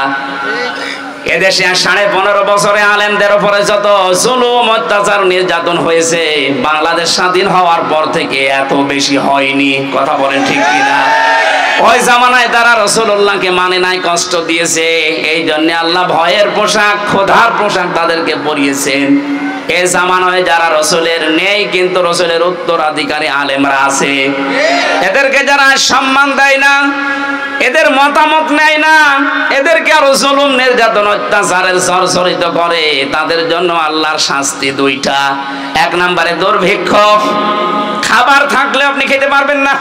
এদেশে 15.5 বছরে আলেমদের উপরে যত জুলুম অত্যাচার নির্যাতন হয়েছে বাংলাদেশ স্বাধীন হওয়ার পর থেকে এত বেশি হয়নি। কথা বলেন ঠিক কিনা? ওই জামানায় তারা রাসূলুল্লাহকে মানে নাই, কষ্ট দিয়েছে। এই জন্য আল্লাহ ভয়ের পোশাক, খোদার পোশাক তাদেরকে পরিয়েছেন। এই জামানায় যারা রাসূলের নেই কিন্তু রাসূলের উত্তরাধিকারী আলেমরা আছে, এদেরকে যারা সম্মান দেয় না, এদের মতামত নেয় না, এদেরকে আরো জুলুম নির্যাতন অত্যাচারের জর্জরিত করে, তাদের জন্য আল্লাহর শাস্তি দুইটা। 1 নম্বরে দুর্ভিক্ষ, খাবার থাকলে আপনি খেতে পারবেন না।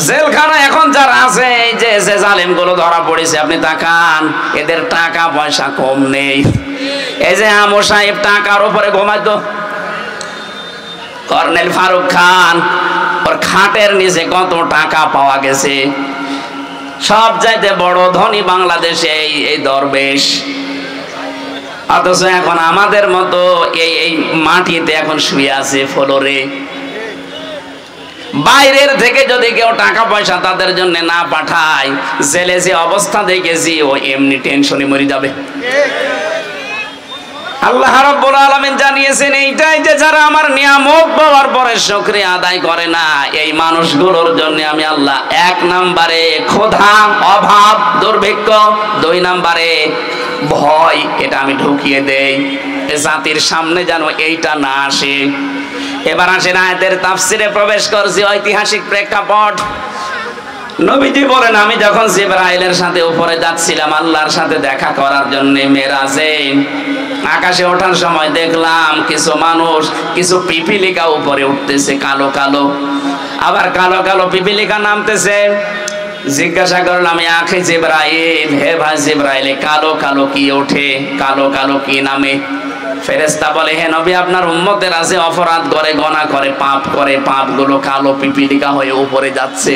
জেলখানা এখন যারা আছে, এই যে জালেমগুলো ধরা পড়েছে, আপনি তাকান, এদের টাকা পয়সা কম নেই। এই যে আমো সাহেব টাকার উপরে ঘুমাইতো, কর্নেল ফারুক খান, ওর খাটের নিচে কত টাকা পাওয়া গেছে। সব চাইতে বড় ধনী বাংলাদেশে এই দরবেশ, অথচ এখন আমাদের মতো এই মাটিতে এখন শুয়ে আছে ফ্লোরে। বাইরের থেকে যদি কেউ টাকা পয়সা তাদের জন্য না পাঠায়, জেলে যে অবস্থা দেখেছি, ও এমনি টেনশনে মরে যাবে। আল্লাহ রাব্বুল আলামিন জানিয়েছেন এইটাই, যে যারা আমার নিয়ামত পাওয়ার পরে শুকরিয়া আদায় করে না, এই মানুষগুলোর জন্য আমি আল্লাহ 1 নম্বরে ক্ষুধা, অভাব, দুর্ভিক্ষ, 2 নম্বরে ভয়, এটা আমি ঢুকিয়ে দেই জাতির সামনে যেন এইটা না আসে। এবার আসেন আয়াতের তাফসিরে প্রবেশ করছি, ঐতিহাসিক প্রেক্ষাপট। নবীজি বলেন, আমি যখন জিবরাইলের সাথে উপরে যাচ্ছিলাম আল্লাহর সাথে দেখা করার জন্য মেরাজে, আকাশে ওঠার সময় দেখলাম কিছু মানুষ, কিছু পিপিলিকা উপরে উঠতেছে, কালো কালো, আবার কালো কালো পিপিলিকা নামতেছে। জিজ্ঞাসা করলাম, আখে জিবরাইল, হে ভাই জিবরাইল, কালো কালো কি ওঠে, কালো কালো কি নামে? ফেরেশতা বলে, হে নবী, আপনার উম্মতের আছে অপরাধ করে, গুনাহ করে, পাপ করে, পাপগুলো কালো পিপিলিকা হয়ে উপরে যাচ্ছে।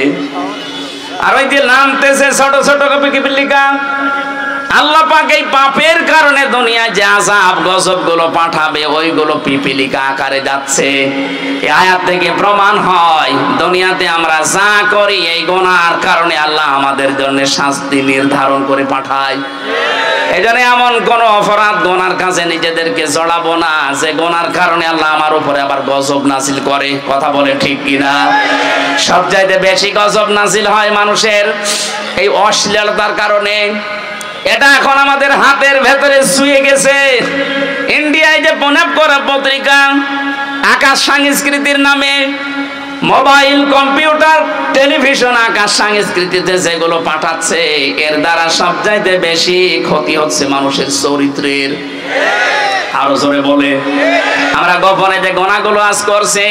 আর ওই যে নামতেছে ছোট ছোট পিপিলিকা, আল্লাহ পাক এই পাপের কারণে দুনিয়ায় যে আযাব গজব গুলো পাঠাবে, ওইগুলো পিপিলিকা আকারে যাচ্ছে। এই আয়াত থেকে প্রমাণ হয় দুনিয়াতে আমরা যা করি এই গুনার কারণে আল্লাহ আমাদের জন্য শাস্তি নির্ধারণ করে পাঠায়। এই জন্য এমন কোন অপরাধ গুনার কাছে নিজেদেরকে জড়াবো না যে গুনার কারণে আল্লাহ আমার উপরে আবার গজব নাজিল করে। কথা বলে ঠিক কিনা? সবচাইতে বেশি গজব নাজিল হয় মানুষের এই অশ্লীলতার কারণে। এটা এখন আমাদের হাতের ভেতরে শুয়ে গেছে। ইন্ডিয়ায় যে প্রণব করা পত্রিকা আকাশ সংস্কৃতির নামে মোবাইল, কম্পিউটার, টেলিভিশন আকাশ সংস্কৃতিতে যেগুলো পাঠাচ্ছে, এর দ্বারা সবচাইতে বেশি ক্ষতি হচ্ছে মানুষের চরিত্রের। আরো জোরে বলে, আমরা গোপনে যে গুনাহগুলো আজ করছি,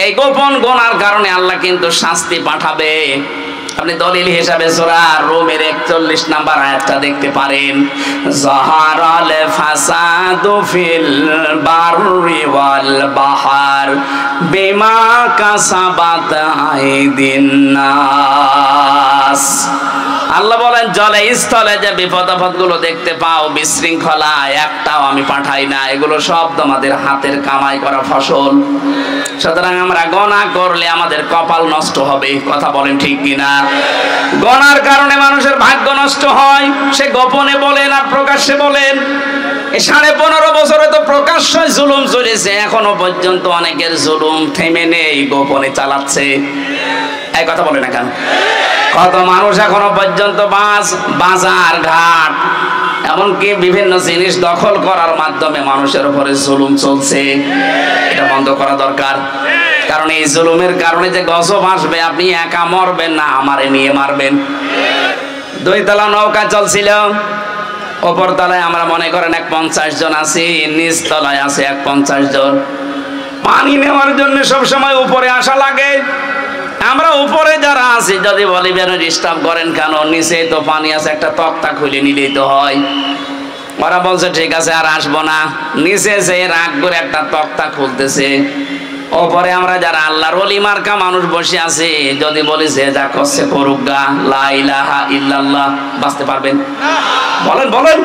এই গোপন গুনার কারণে আল্লাহ কিন্তু শাস্তি পাঠাবে। আপনি দলিল হিসাবে সূরা রুমের 41 নাম্বার আয়াতটা দেখতে পারেন, যাহারাল ফাসাদু ফিল বাররি ওয়াল বাহার বিমা কাসাবাত আইদিন নাস। আল্লাহ বলেন, জলে স্থলে যে বিপদ আপদ গুলো দেখতে পাও, বিশৃঙ্খলা, একটাও আমি পাঠাই না, এগুলো সব তোমাদের হাতের কামাই করা ফসল। সুতরাং আমরা গুনাহ করলে আমাদের কপাল নষ্ট হবে। কথা বলেন ঠিক কিনা? গুনার কারণে মানুষের ভাগ্য নষ্ট হয়, সে গোপনে বলেন আর প্রকাশ্যে বলেন। এই 15.5 বছরে তো প্রকাশ্য জুলুম চলেছে, এখনো পর্যন্ত অনেকের জুলুম থেমে নেই, গোপনে চালাচ্ছে। এই কথা বলে না কেন? কত মানুষ এখনো পর্যন্ত বাজার ঘাট, এমনকি বিভিন্ন জিনিস দখল করার মাধ্যমে মানুষের উপরে জুলুম চলছে। এটা বন্ধ করা দরকার, কারণ এই জুলুমের কারণে যে গজব আসবে, আপনি একা মরবেন না, আমারে নিয়ে মারবেন। 2 তলা নৌকা চলছিল, ওপর তলায় আমরা মনে করেন 50 জন আছি, নিচ তলায় আছে 50 জন। পানি নেওয়ার জন্য সবসময় উপরে আসা লাগে। আমরা উপরে যারা আছি যদি বলি বের ডিস্টার্ব করেন কেন, নিচে তো পানি আছে, একটা তক্তা খুলে নিলেই তো হয়। ওরা বলছে ঠিক আছে আর আসবো না, নিচে যে রাগ করে একটা তক্তা খুলতেছে। ওপরে আমরা যারা আল্লাহর ওলি মার্কা মানুষ বসে আছি, যদি বলি যে যা করছে করুক গা, লা ইলাহা ইল্লাল্লাহ, বাঁচতে পারবেন? বলেন বলেন।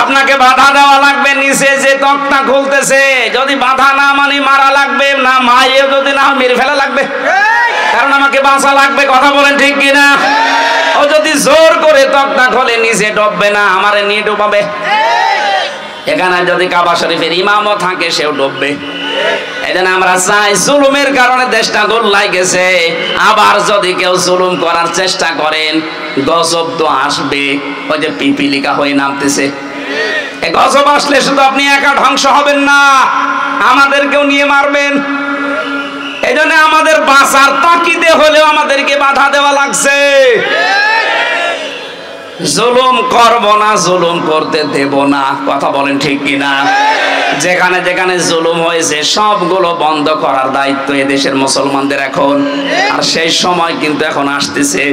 আপনাকে বাধা দেওয়া লাগবে, নিচে যে তক্তা খুলতেছে যদি বাধা না মানে মারা লাগবে, না মায়ে যদি না মেরে ফেলা লাগবে। কারণ আমাকে বাঁচা লাগবে, কথা বলেন ঠিক কিনা? ও যদি জোর করে তক্তা খোলে নিচে ডুববে না, আমারে নিয়ে ডুবাবে। এখানে যদি কাবা শরীফের ইমামও থাকে সেও ডুববে। এজন্য আমরা চাই, জুলুমের কারণে দেশটা গোল্লায় গেছে, আবার যদি কেউ জুলুম করার চেষ্টা করেন গজব তো আসবে। ওই যে পিপিলিকা হয়ে নামতেছে, এই গজব আসলে শুধু আপনি একা ধ্বংস হবেন না, আমাদেরকেও নিয়ে মারবেন। এই জন্য আমাদের বাঁচার তাকিদে হলেও আমাদেরকে বাধা দেওয়া লাগছে। জুলুম করব না, জুলুম করতে দেব না, কথা বলেন ঠিক কিনা? যেখানে যেখানে জুলুম হয়েছে সবগুলো বন্ধ করার দায়িত্ব এদেশের মুসলমানদের এখন, আর সেই সময় কিন্তু এখন আসতেছে।